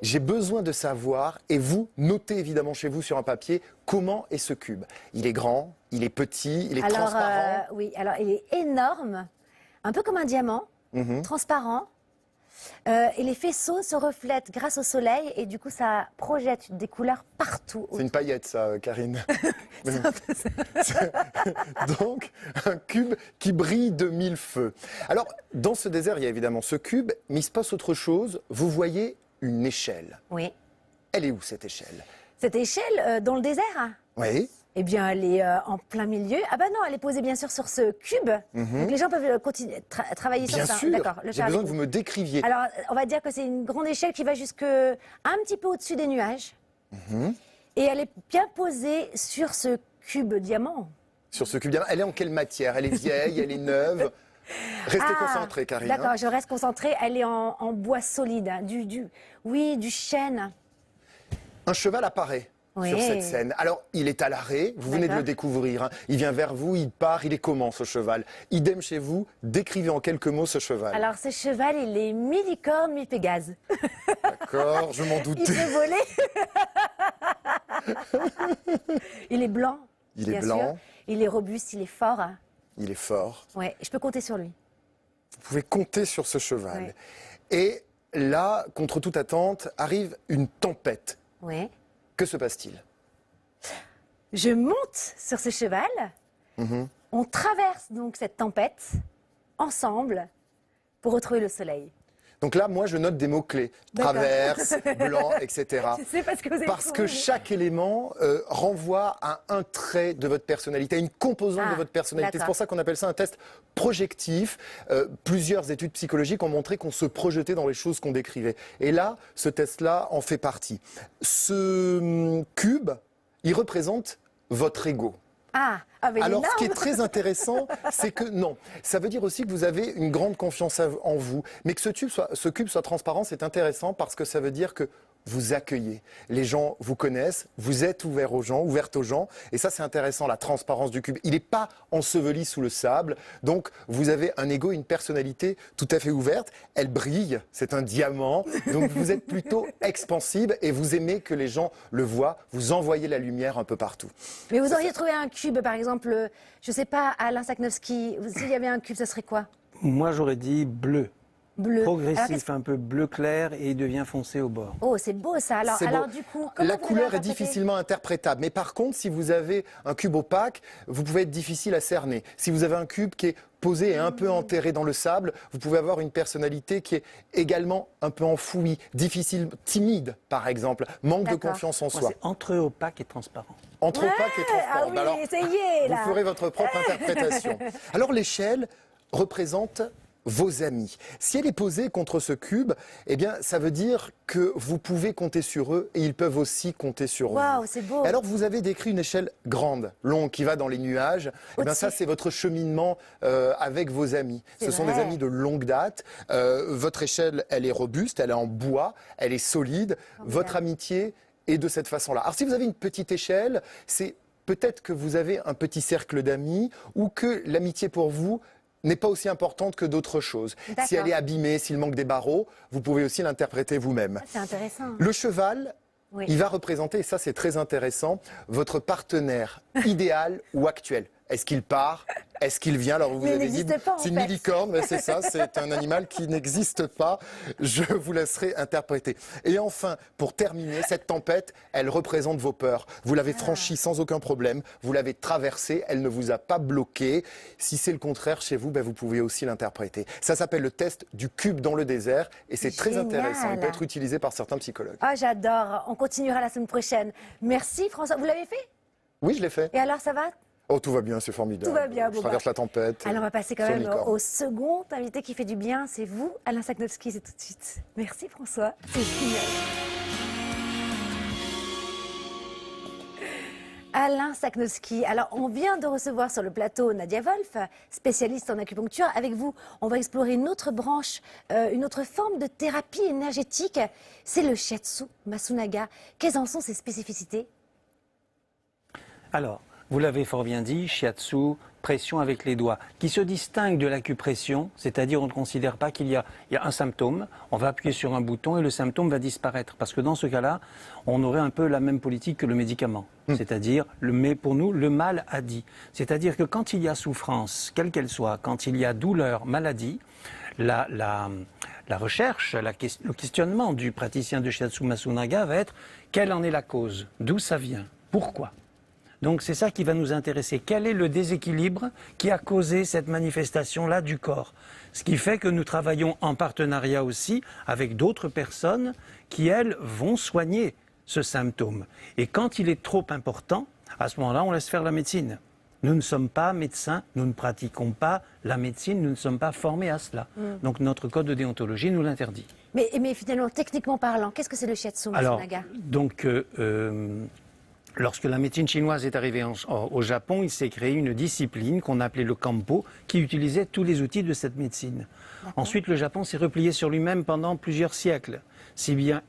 J'ai besoin de savoir, et vous notez évidemment chez vous sur un papier, comment est ce cube. Il est grand, il est petit, il est transparent. Oui, alors il est énorme, un peu comme un diamant, transparent. Et les faisceaux se reflètent grâce au soleil et du coup ça projette des couleurs partout. C'est une paillette ça, Karine. Donc un cube qui brille de mille feux. Alors dans ce désert il y a évidemment ce cube, mais il se passe autre chose. Vous voyez une échelle. Oui. Elle est où cette échelle? Cette échelle dans le désert? Oui. Eh bien, elle est en plein milieu. Ah bah non, elle est posée bien sûr sur ce cube. Donc les gens peuvent continuer travailler Bien sur ça. sûr. D'accord. J'ai besoin que vous me décriviez. Alors, on va dire que c'est une grande échelle qui va jusque un petit peu au-dessus des nuages. Et elle est bien posée sur ce cube diamant. Sur ce cube diamant, elle est en quelle matière? Elle est vieille, elle est neuve? Restez concentrée, Karine. D'accord, je reste concentrée. Elle est en bois solide, du chêne. Un cheval apparaît. Sur cette scène. Alors, il est à l'arrêt, vous venez de le découvrir, il vient vers vous, il part, il est comment ce cheval? Idem chez vous, décrivez en quelques mots ce cheval. Alors, ce cheval, il est mi-licorne, mi-pégase. D'accord, je m'en doutais. Il peut voler. Il est blanc. Il est blanc. Sûr. Il est robuste, il est fort. Il est fort. Ouais, je peux compter sur lui. Vous pouvez compter sur ce cheval. Et là, contre toute attente, arrive une tempête. Oui. Que se passe-t-il? Je monte sur ce cheval. On traverse donc cette tempête ensemble pour retrouver le soleil. Donc là, moi, je note des mots-clés. Traverse, blanc, etc. Je sais parce que vous avez Parce que chaque élément renvoie à un trait de votre personnalité, à une composante de votre personnalité. C'est pour ça qu'on appelle ça un test projectif. Plusieurs études psychologiques ont montré qu'on se projetait dans les choses qu'on décrivait. Et là, ce test-là en fait partie. Ce cube, il représente votre ego. Alors, ce qui est très intéressant, c'est que non, ça veut dire aussi que vous avez une grande confiance en vous, mais que ce cube soit transparent, c'est intéressant parce que ça veut dire que vous accueillez. Les gens vous connaissent, vous êtes ouverte aux gens, et ça c'est intéressant, la transparence du cube. Il n'est pas enseveli sous le sable, donc vous avez un ego, une personnalité tout à fait ouverte, elle brille, c'est un diamant, donc vous êtes plutôt expansible et vous aimez que les gens le voient, vous envoyez la lumière un peu partout. Mais vous auriez trouvé un cube, par exemple, je ne sais pas, Alain Saknowski, s'il y avait un cube, ça serait quoi? Moi j'aurais dit bleu. Bleu. Progressif, un peu bleu clair et il devient foncé au bord. Oh, c'est beau ça. Alors du coup, la couleur est difficilement interprétable. Mais par contre, si vous avez un cube opaque, vous pouvez être difficile à cerner. Si vous avez un cube qui est posé et un peu enterré dans le sable, vous pouvez avoir une personnalité qui est également un peu enfouie, difficile, timide par exemple, manque de confiance en soi. C'est entre opaque et transparent. Entre opaque et transparent. Ah oui, Alors, essayez, là. vous ferez votre propre interprétation. Alors l'échelle représente vos amis. Si elle est posée contre ce cube, eh bien, ça veut dire que vous pouvez compter sur eux et ils peuvent aussi compter sur vous. Waouh, c'est beau. Et alors, vous avez décrit une échelle grande, longue, qui va dans les nuages. Eh bien, ça, c'est votre cheminement avec vos amis. Ce sont des amis de longue date. Votre échelle, elle est robuste, elle est en bois, elle est solide. Votre amitié est de cette façon-là. Alors, si vous avez une petite échelle, c'est peut-être que vous avez un petit cercle d'amis ou que l'amitié pour vous n'est pas aussi importante que d'autres choses. Si elle est abîmée, s'il manque des barreaux, vous pouvez aussi l'interpréter vous-même. C'est intéressant. Le cheval Oui. Il va représenter, et ça c'est très intéressant, votre partenaire idéal ou actuel. Est-ce qu'il part? Est-ce qu'il vient? Alors vous Mais il avez dit, n'existe pas, en c'est une fait. licorne, mais c'est ça, c'est un animal qui n'existe pas. Je vous laisserai interpréter. Et enfin, pour terminer, cette tempête, elle représente vos peurs. Vous l'avez franchie sans aucun problème, vous l'avez traversée, elle ne vous a pas bloqué. Si c'est le contraire chez vous, ben, vous pouvez aussi l'interpréter. Ça s'appelle le test du cube dans le désert et c'est très Génial. intéressant. Il peut être utilisé par certains psychologues. Ah, j'adore. On continuera la semaine prochaine. Merci François. Vous l'avez fait? Oui, je l'ai fait. Et alors, ça va? Oh, tout va bien, c'est formidable. Tout va bien, Je bon, traverse la tempête. Alors, on va passer quand sur même licorne. au second invité qui fait du bien. C'est vous, Alain Saknowski. C'est tout de suite. Merci François. C'est génial. Alain Saknowski. Alors, on vient de recevoir sur le plateau Nadia Wolf, spécialiste en acupuncture. Avec vous, on va explorer une autre branche, une autre forme de thérapie énergétique. C'est le Shiatsu Masunaga. Quelles en sont ses spécificités? Alors, vous l'avez fort bien dit, shiatsu, pression avec les doigts, qui se distingue de l'acupression, c'est-à-dire on ne considère pas qu'il y a un symptôme, on va appuyer sur un bouton et le symptôme va disparaître. Parce que dans ce cas-là, on aurait un peu la même politique que le médicament. C'est-à-dire, mais pour nous, le mal a dit. C'est-à-dire que quand il y a souffrance, quelle qu'elle soit, quand il y a douleur, maladie, la recherche, le questionnement du praticien de Shiatsu Masunaga va être quelle en est la cause, d'où ça vient, pourquoi. Donc c'est ça qui va nous intéresser. Quel est le déséquilibre qui a causé cette manifestation-là du corps? Ce qui fait que nous travaillons en partenariat aussi avec d'autres personnes qui, elles, vont soigner ce symptôme. Et quand il est trop important, à ce moment-là, on laisse faire la médecine. Nous ne sommes pas médecins, nous ne pratiquons pas la médecine, nous ne sommes pas formés à cela. Donc notre code de déontologie nous l'interdit. Mais finalement, techniquement parlant, qu'est-ce que c'est le Shiatsu Masunaga? Lorsque la médecine chinoise est arrivée au Japon, il s'est créé une discipline qu'on appelait le Kampo, qui utilisait tous les outils de cette médecine. Ensuite, le Japon s'est replié sur lui-même pendant plusieurs siècles.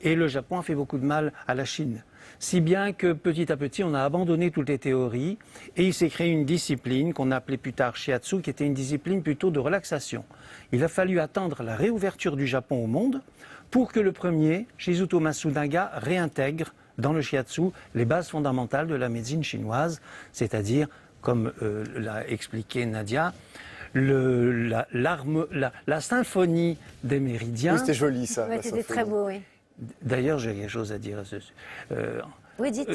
Et le Japon a fait beaucoup de mal à la Chine. Si bien que petit à petit, on a abandonné toutes les théories et il s'est créé une discipline qu'on appelait plus tard Shiatsu, qui était une discipline plutôt de relaxation. Il a fallu attendre la réouverture du Japon au monde pour que le premier, Shizuto Masunaga, réintègre dans le shiatsu les bases fondamentales de la médecine chinoise, c'est-à-dire, comme l'a expliqué Nadia, la symphonie des méridiens. Oui, c'était joli ça. Ouais, la c'était symphonie. très beau, oui. D'ailleurs, j'ai quelque chose à dire. Oui, dites.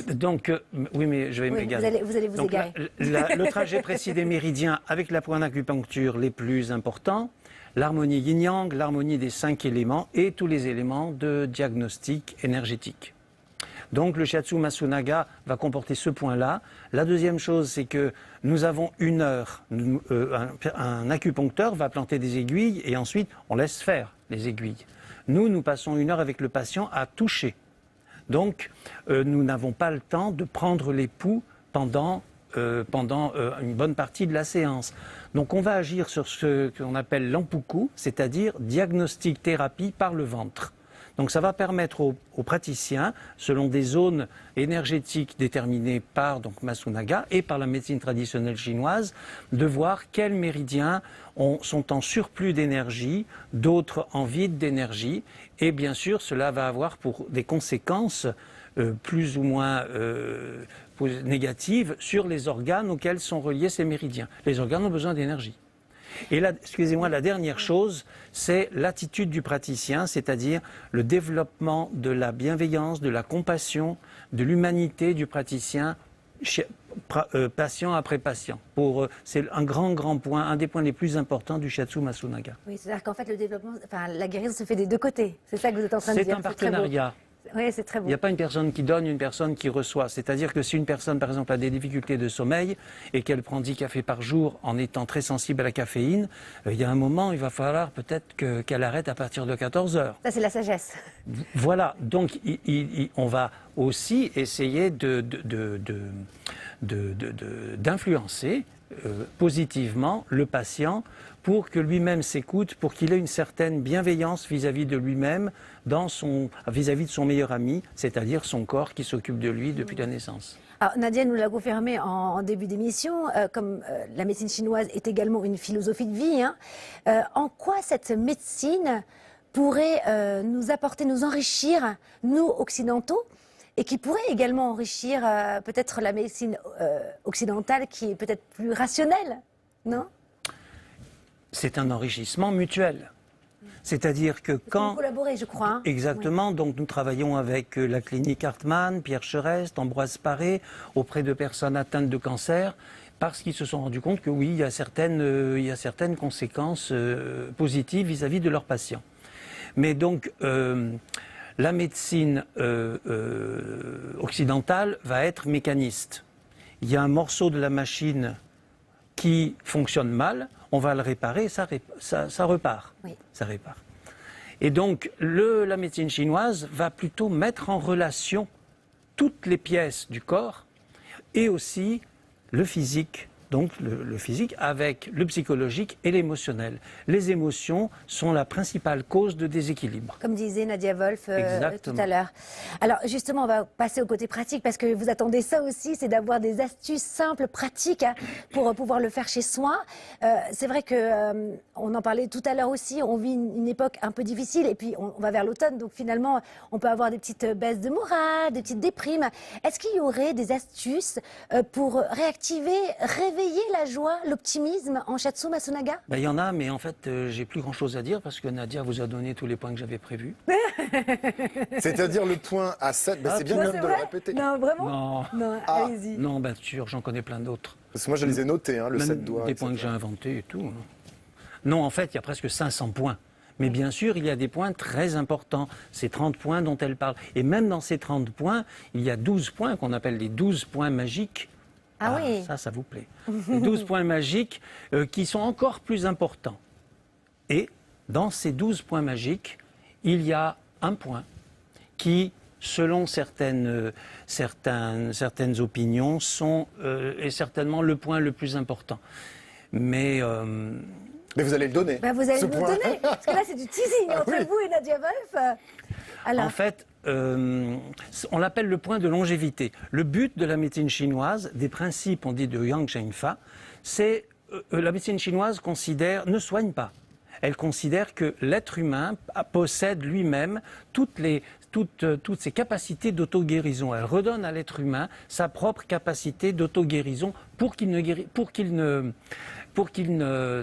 Oui, mais je vais Oui, m'égarer. vous allez vous égarer. Le trajet précis des méridiens avec la pointe d'acupuncture les plus importants, l'harmonie yin-yang, l'harmonie des 5 éléments et tous les éléments de diagnostic énergétique. Donc le Shiatsu Masunaga va comporter ce point-là. La deuxième chose, c'est que nous avons 1 heure. Un acupuncteur va planter des aiguilles et ensuite on laisse faire les aiguilles. Nous passons 1 heure avec le patient à toucher. Donc nous n'avons pas le temps de prendre les pouls pendant une bonne partie de la séance. Donc on va agir sur ce qu'on appelle l'empuku, c'est-à-dire diagnostic thérapie par le ventre. Donc ça va permettre aux praticiens, selon des zones énergétiques déterminées par Masunaga et par la médecine traditionnelle chinoise, de voir quels méridiens sont en surplus d'énergie, d'autres en vide d'énergie. Et bien sûr, cela va avoir pour des conséquences plus ou moins négatives sur les organes auxquels sont reliés ces méridiens. Les organes ont besoin d'énergie. Et là, excusez-moi, la dernière chose, c'est l'attitude du praticien, c'est-à-dire le développement de la bienveillance, de la compassion, de l'humanité du praticien, patient après patient. C'est un grand point, un des points les plus importants du Shiatsu Masunaga. Oui, c'est-à-dire qu'en fait, la guérison se fait des deux côtés. C'est ça que vous êtes en train de dire. C'est un partenariat. Oui, c'est très beau. Il n'y a pas une personne qui donne, une personne qui reçoit. C'est-à-dire que si une personne, par exemple, a des difficultés de sommeil et qu'elle prend 10 cafés par jour en étant très sensible à la caféine, il y a un moment, il va falloir peut-être qu'elle arrête à partir de 14 heures. Ça, c'est la sagesse. Voilà. Donc, on va aussi essayer d'influencer positivement le patient pour que lui-même s'écoute, pour qu'il ait une certaine bienveillance vis-à-vis de lui-même, vis-à-vis de son meilleur ami, c'est-à-dire son corps qui s'occupe de lui depuis la naissance. Alors, Nadia nous l'a confirmé en début d'émission, comme la médecine chinoise est également une philosophie de vie, en quoi cette médecine pourrait nous apporter, nous enrichir, nous occidentaux, et qui pourrait également enrichir peut-être la médecine occidentale qui est peut-être plus rationnelle, non? C'est un enrichissement mutuel. C'est-à-dire que Vous quand... collaborez, je crois. Hein. Exactement, donc nous travaillons avec la clinique Hartmann, Pierre Cherest, Ambroise Paré, auprès de personnes atteintes de cancer, parce qu'ils se sont rendus compte que oui, il y a certaines conséquences positives vis-à-vis de leurs patients. Mais donc, la médecine occidentale va être mécaniste. Il y a un morceau de la machine qui fonctionne mal, on va le réparer, ça repart. Oui. Ça répare. Et donc, la médecine chinoise va plutôt mettre en relation toutes les pièces du corps et aussi le physique. Donc le physique avec le psychologique et l'émotionnel. Les émotions sont la principale cause de déséquilibre. Comme disait Nadia Wolf tout Exactement. à l'heure. Alors justement, on va passer au côté pratique parce que vous attendez ça aussi, c'est d'avoir des astuces simples, pratiques hein, pour pouvoir le faire chez soi. C'est vrai que on en parlait tout à l'heure aussi, on vit une époque un peu difficile et puis on va vers l'automne, donc finalement on peut avoir des petites baisses de morale, des petites déprimes. Est-ce qu'il y aurait des astuces pour réactiver, réveiller la joie, l'optimisme en Shatsu Masunaga? Ben, il y en a, mais en fait, j'ai plus grand-chose à dire parce que Nadia vous a donné tous les points que j'avais prévus. C'est-à-dire le point à 7, c'est bien Non, même c'est de le vrai répéter. Non, vraiment? Non, Non, Ah. allez-y. non, bien sûr, j'en connais plein d'autres. Parce que moi, je les ai notés, hein, le Même 7 doigts. des etc. points que j'ai inventés et tout. Hein. Non, en fait, il y a presque 500 points. Mais bien sûr, il y a des points très importants. Ces 30 points dont elle parle. Et même dans ces 30 points, il y a 12 points qu'on appelle les 12 points magiques. Ah oui. Ça vous plaît. Les 12 points magiques qui sont encore plus importants. Et dans ces 12 points magiques, il y a un point qui, selon certaines opinions, est certainement le point le plus important. Mais vous allez le donner. Bah, vous allez ce nous le point. donner, parce que là c'est du teasing entre oui. vous et Nadia Wolf. Alors, en fait, on l'appelle le point de longévité. Le but de la médecine chinoise, des principes, on dit de Yang Zhengfa, c'est la médecine chinoise ne soigne pas. Elle considère que l'être humain possède lui-même toutes ses capacités d'auto-guérison. Elle redonne à l'être humain sa propre capacité d'auto-guérison pour qu'il ne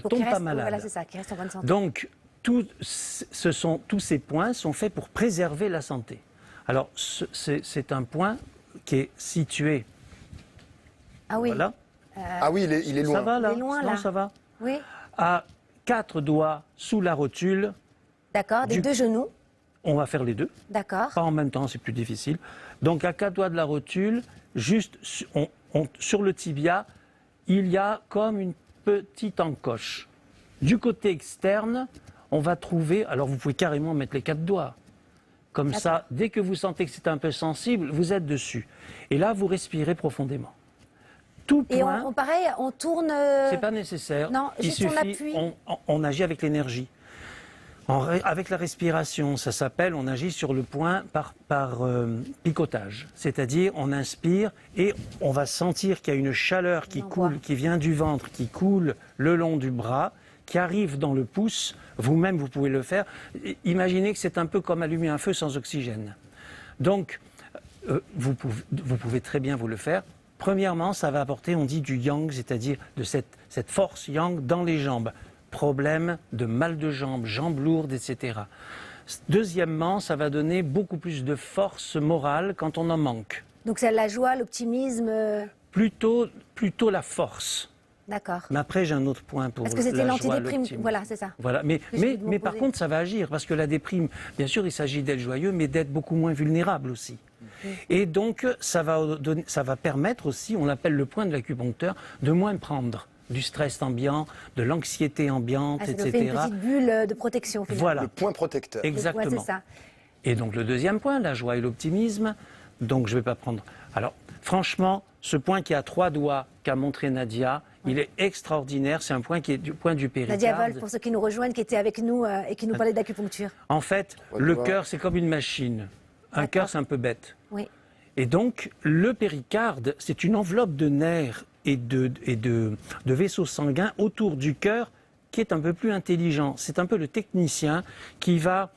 tombe pas malade. Voilà, c'est ça, qui reste en bonne santé. Donc, tous ces points sont faits pour préserver la santé. Alors, c'est un point qui est situé. Ah oui. Voilà. Ah oui, il est loin. Ça va là? Il est loin, Non, là. ça va. Oui, À 4 doigts sous la rotule, d'accord, des Du- deux genoux, on va faire les deux. d'accord. Pas en même temps, c'est plus difficile. Donc, à 4 doigts de la rotule, juste sur le tibia, il y a comme une petite encoche. Du côté externe, on va trouver, alors vous pouvez carrément mettre les 4 doigts. Comme ça, dès que vous sentez que c'est un peu sensible, vous êtes dessus. Et là, vous respirez profondément. Tout Et point, pareil, on tourne. c'est pas nécessaire. Non, Il juste on suffit, appuie. on agit avec l'énergie. Avec la respiration, ça s'appelle, on agit sur le point par picotage. C'est-à-dire, on inspire et on va sentir qu'il y a une chaleur qui envoie. coule, qui vient du ventre, qui coule le long du bras, qui arrive dans le pouce. Vous-même, vous pouvez le faire. Imaginez que c'est un peu comme allumer un feu sans oxygène. Donc, vous pouvez très bien vous le faire. Premièrement, ça va apporter, on dit, du yang, c'est-à-dire de cette force yang dans les jambes. Problème de mal de jambes, jambes lourdes, etc. Deuxièmement, ça va donner beaucoup plus de force morale quand on en manque. Donc c'est la joie, l'optimisme. Plutôt la force. D'accord. Mais après, j'ai un autre point pour Parce que c'était la joie, l'antidéprime. l'optimisme. Voilà, c'est ça. Voilà. Mais J'ai dû me par poser. contre, ça va agir, parce que la déprime, bien sûr, il s'agit d'être joyeux, mais d'être beaucoup moins vulnérable aussi. Et donc, ça va permettre aussi, on l'appelle le point de l'acupuncteur, de moins prendre du stress ambiant, de l'anxiété ambiante, Ah, ça nous etc. fait une petite bulle de protection. Finalement. Voilà, Le point protecteur. exactement. Ouais, c'est ça. Et donc le deuxième point, la joie et l'optimisme. Donc je ne vais pas prendre. Alors franchement, ce point qui a 3 doigts qu'a montré Nadia, il est extraordinaire. C'est un point qui est du point du péricarde. Nadia Wolf, pour ceux qui nous rejoignent, qui étaient avec nous et qui nous parlaient d'acupuncture. En fait, 3 le doigts. cœur c'est comme une machine. Un D'accord. cœur c'est un peu bête. Oui. Et donc le péricarde, c'est une enveloppe de nerfs et de vaisseaux sanguins autour du cœur qui est un peu plus intelligent. C'est un peu le technicien qui va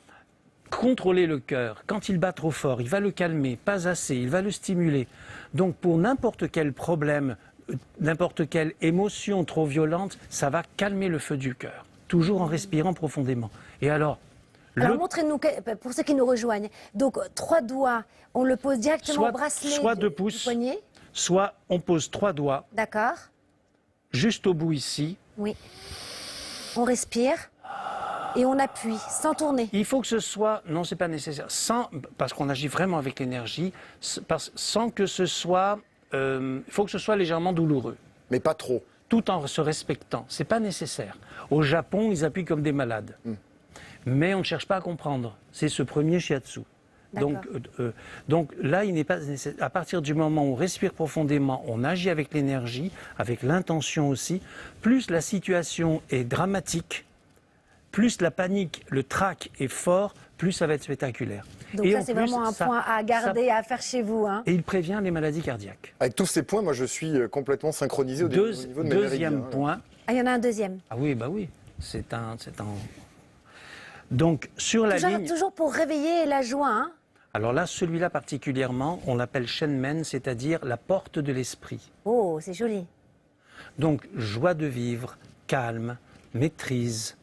contrôler le cœur. Quand il bat trop fort, il va le calmer, pas assez, il va le stimuler. Donc pour n'importe quel problème, n'importe quelle émotion trop violente, ça va calmer le feu du cœur, toujours en respirant profondément. Et alors, montrez-nous, pour ceux qui nous rejoignent, donc 3 doigts, on le pose directement au bracelet soit 2 du pouces, poignet. soit on pose 3 doigts, D'accord. juste au bout ici. Oui. On respire et on appuie, sans tourner. Il faut que ce soit, non c'est pas nécessaire, parce qu'on agit vraiment avec l'énergie, sans que ce soit, il faut que ce soit légèrement douloureux. Mais pas trop. Tout en se respectant, c'est pas nécessaire. Au Japon, ils appuient comme des malades. Mais on ne cherche pas à comprendre. C'est ce premier shiatsu. Donc là, il n'est pas nécessaire. À partir du moment où on respire profondément, on agit avec l'énergie, avec l'intention aussi, plus la situation est dramatique, plus la panique, le trac est fort, plus ça va être spectaculaire. Donc et ça, en c'est plus, vraiment un point à garder, à faire chez vous. Hein. Et il prévient les maladies cardiaques. Avec tous ces points, moi je suis complètement synchronisé au niveau de mes méridiens. Deuxième point. Ah, il y en a un deuxième. Ah oui, bah oui. C'est un... Donc sur la ligne... Toujours pour réveiller la joie. Hein. Alors là, celui-là particulièrement, on l'appelle Shenmen, c'est-à-dire la porte de l'esprit. Oh, c'est joli. Donc joie de vivre, calme, maîtrise,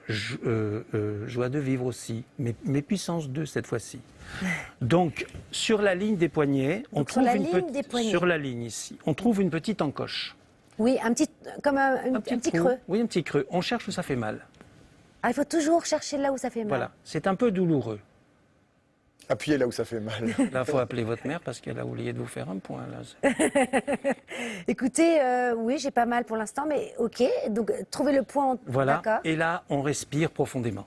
joie de vivre aussi, mais puissance 2 cette fois-ci. Donc sur la ligne des poignets, sur la ligne ici, on trouve une petite encoche. Oui, un petit creux. Oui, un petit creux. On cherche où ça fait mal. Ah, il faut toujours chercher là où ça fait mal. Voilà, c'est un peu douloureux. Appuyez là où ça fait mal. Là, il faut appeler votre mère parce qu'elle a oublié de vous faire un point. Là. Écoutez, oui, j'ai pas mal pour l'instant, mais ok. Donc, trouvez le point. Voilà, et là, on respire profondément.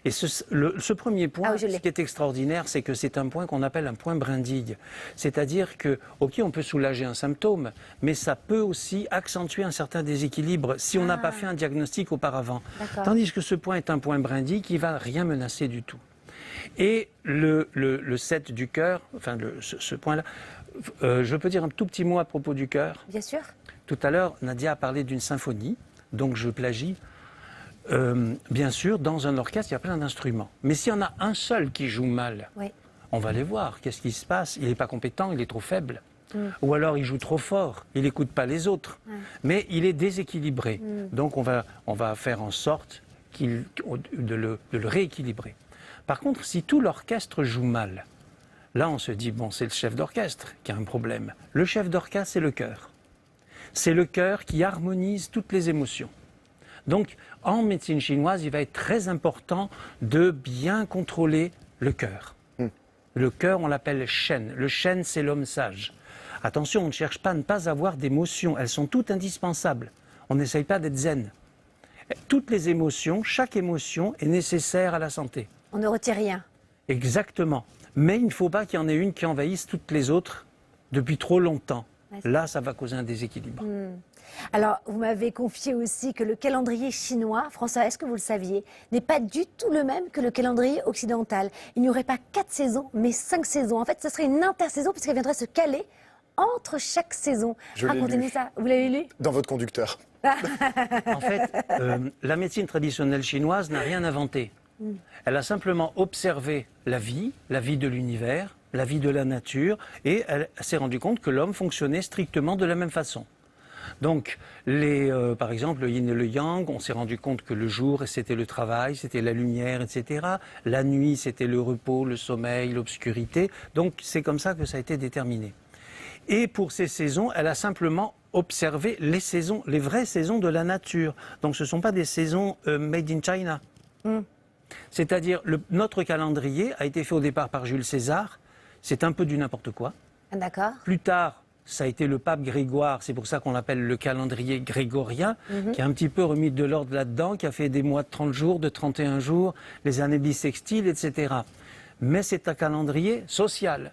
Et ce premier point, ce qui est extraordinaire, c'est que c'est un point qu'on appelle un point brindille. C'est-à-dire que, ok, on peut soulager un symptôme, mais ça peut aussi accentuer un certain déséquilibre si on n'a pas fait un diagnostic auparavant. Tandis que ce point est un point brindille qui ne va rien menacer du tout. Et le 7 du cœur, enfin ce point-là, je peux dire un tout petit mot à propos du cœur. Bien sûr. Tout à l'heure, Nadia a parlé d'une symphonie, donc je plagie. Bien sûr, dans un orchestre, il y a plein d'instruments. Mais s'il y en a un seul qui joue mal, on va les voir. Qu'est-ce qui se passe? Il n'est pas compétent, il est trop faible. Ou alors il joue trop fort, il n'écoute pas les autres. Mais il est déséquilibré. Donc on va faire en sorte de le rééquilibrer. Par contre, si tout l'orchestre joue mal, là on se dit, bon, c'est le chef d'orchestre qui a un problème. Le chef d'orchestre, c'est le cœur. C'est le cœur qui harmonise toutes les émotions. Donc, en médecine chinoise, il va être très important de bien contrôler le cœur. Le cœur, on l'appelle Shen. Le Shen, c'est l'homme sage. Attention, on ne cherche pas à ne pas avoir d'émotions. Elles sont toutes indispensables. On n'essaye pas d'être zen. Toutes les émotions, chaque émotion est nécessaire à la santé. On ne retire rien. Exactement. Mais il ne faut pas qu'il y en ait une qui envahisse toutes les autres depuis trop longtemps. Là, ça va causer un déséquilibre. Alors, vous m'avez confié aussi que le calendrier chinois, François, est-ce que vous le saviez, n'est pas du tout le même que le calendrier occidental. Il n'y aurait pas 4 saisons, mais 5 saisons. En fait, ce serait une intersaison puisqu'elle viendrait se caler entre chaque saison. Racontez-nous ça. Vous l'avez lu? Dans votre conducteur. En fait, la médecine traditionnelle chinoise n'a rien inventé. Elle a simplement observé la vie de l'univers, la vie de la nature, et elle s'est rendue compte que l'homme fonctionnait strictement de la même façon. Donc, par exemple, le yin et le yang, on s'est rendu compte que le jour, c'était le travail, c'était la lumière, etc. La nuit, c'était le repos, le sommeil, l'obscurité. Donc, c'est comme ça que ça a été déterminé. Et pour ces saisons, elle a simplement observé les vraies saisons de la nature. Donc, ce ne sont pas des saisons made in China. C'est-à-dire, notre calendrier a été fait au départ par Jules César. C'est un peu du n'importe quoi. D'accord. Plus tard, ça a été le pape Grégoire, c'est pour ça qu'on l'appelle le calendrier grégorien, qui a un petit peu remis de l'ordre là-dedans, qui a fait des mois de 30 jours, de 31 jours, les années bissextiles, etc. Mais c'est un calendrier social.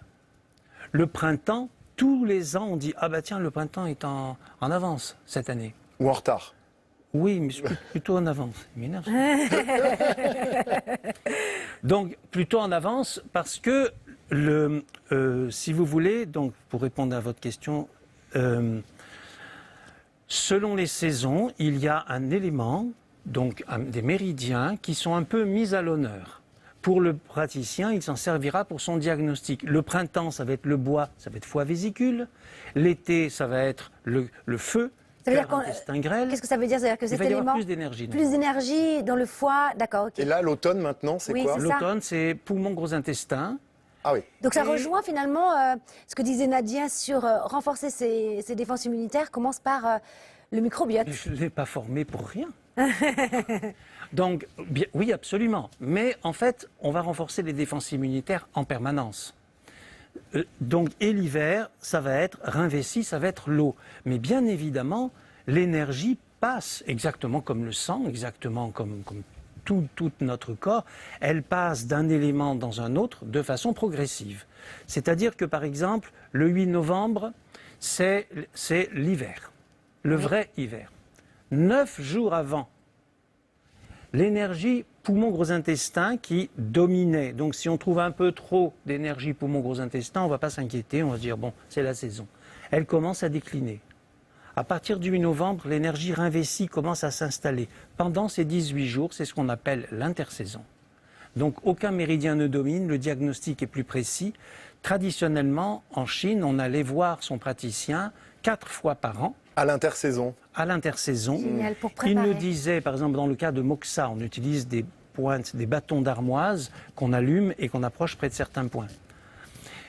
Le printemps, tous les ans, on dit « Ah bah tiens, le printemps est en avance cette année. » Ou en retard. Oui, mais plutôt en avance. Il m'énerve. Donc, plutôt en avance parce que, si vous voulez, donc, pour répondre à votre question, selon les saisons, il y a un élément, donc des méridiens, qui sont un peu mis à l'honneur. Pour le praticien, il s'en servira pour son diagnostic. Le printemps, ça va être le bois, ça va être foie vésicule. L'été, ça va être le feu, Ça veut dire cœur, qu'on- intestin, grêle. Qu'est-ce que ça veut dire? C'est-à-dire que Il cet va y avoir élément, plus d'énergie. plus d'énergie dans le foie, d'accord, ok. Et là, l'automne maintenant, c'est Oui, quoi? c'est ça. L'automne, c'est poumon, gros intestin. Ah oui. Donc ça Et- rejoint finalement ce que disait Nadia sur renforcer ses défenses immunitaires, commence par le microbiote. Mais je ne l'ai pas formé pour rien. Donc, bien, oui, absolument. Mais en fait, on va renforcer les défenses immunitaires en permanence. Donc, et l'hiver, ça va être rein vessie, ça va être l'eau. Mais bien évidemment, l'énergie passe exactement comme le sang, exactement comme tout notre corps, elle passe d'un élément dans un autre de façon progressive. C'est-à-dire que, par exemple, le 8 novembre, c'est l'hiver, le vrai hiver. 9 jours avant, l'énergie poumon-gros intestin qui dominait. Donc si on trouve un peu trop d'énergie poumon-gros intestin, on ne va pas s'inquiéter, on va se dire, bon, c'est la saison. Elle commence à décliner. À partir du 8 novembre, l'énergie rein vessie commence à s'installer. Pendant ces 18 jours, c'est ce qu'on appelle l'intersaison. Donc aucun méridien ne domine, le diagnostic est plus précis. Traditionnellement, en Chine, on allait voir son praticien 4 fois par an, À l'intersaison. à l'intersaison. Génial, pour Il préparer. nous disait, par exemple, dans le cas de Moxa, on utilise des pointes, des bâtons d'armoise qu'on allume et qu'on approche près de certains points.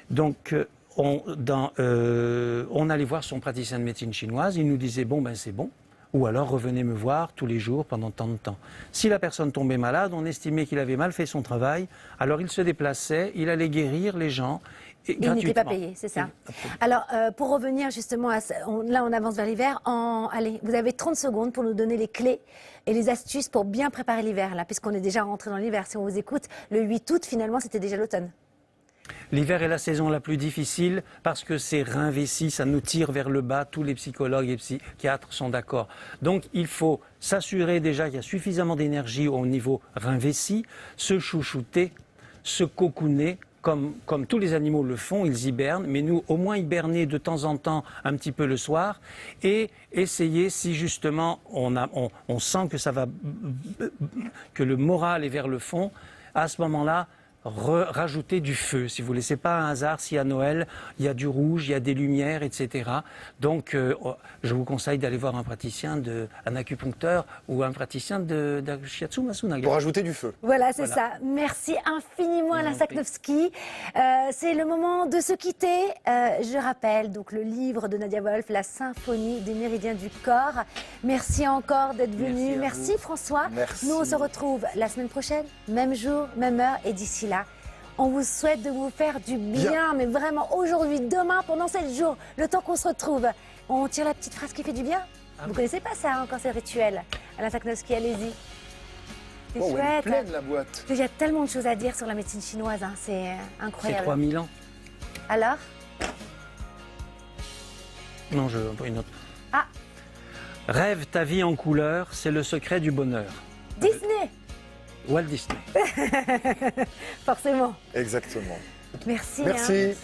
Donc, on allait voir son praticien de médecine chinoise, il nous disait, bon, ben c'est bon, ou alors revenez me voir tous les jours pendant tant de temps. Si la personne tombait malade, on estimait qu'il avait mal fait son travail, alors il se déplaçait, il allait guérir les gens, et Il n'était pas gratuitement. payé, c'est ça. Absolument. Alors, pour revenir justement à là, on avance vers l'hiver. Allez, vous avez 30 secondes pour nous donner les clés et les astuces pour bien préparer l'hiver, là, puisqu'on est déjà rentré dans l'hiver. Si on vous écoute, le 8 août, finalement, c'était déjà l'automne. L'hiver est la saison la plus difficile parce que c'est rein vessie, ça nous tire vers le bas. Tous les psychologues et psychiatres sont d'accord. Donc il faut s'assurer déjà qu'il y a suffisamment d'énergie au niveau rein vessie, se chouchouter, se cocooner. Comme tous les animaux le font, ils hibernent, mais nous, au moins hiberner de temps en temps un petit peu le soir et essayer, si justement on sent que que le moral est vers le fond, à ce moment-là, rajouter du feu, si vous voulez. C'est pas un hasard si à Noël, il y a du rouge, il y a des lumières, etc. Donc, je vous conseille d'aller voir un praticien, un acupuncteur ou un praticien de Shiatsu Masunaga. Pour ajouter du feu. Voilà, c'est ça. Merci infiniment Alain Sakhnowski. C'est le moment de se quitter. Je rappelle donc le livre de Nadia Wolf, La symphonie des méridiens du corps. Merci encore d'être venu. Merci François. Merci. Nous, on se retrouve la semaine prochaine, même jour, même heure. Et d'ici là, on vous souhaite de vous faire du bien, mais vraiment aujourd'hui, demain, pendant 7 jours, le temps qu'on se retrouve. On tire la petite phrase qui fait du bien. Vous connaissez pas ça encore, c'est le rituel. Alain Sakhnowski, allez-y. C'est Oh, elle est chouette. pleine la boîte. Il y a tellement de choses à dire sur la médecine chinoise, hein, c'est C'est incroyable. 3000 ans. Alors, Non, une autre. Ah. Rêve ta vie en couleur, c'est le secret du bonheur. Disney, Walt Disney. forcément. Exactement. Merci. Merci. hein. Merci.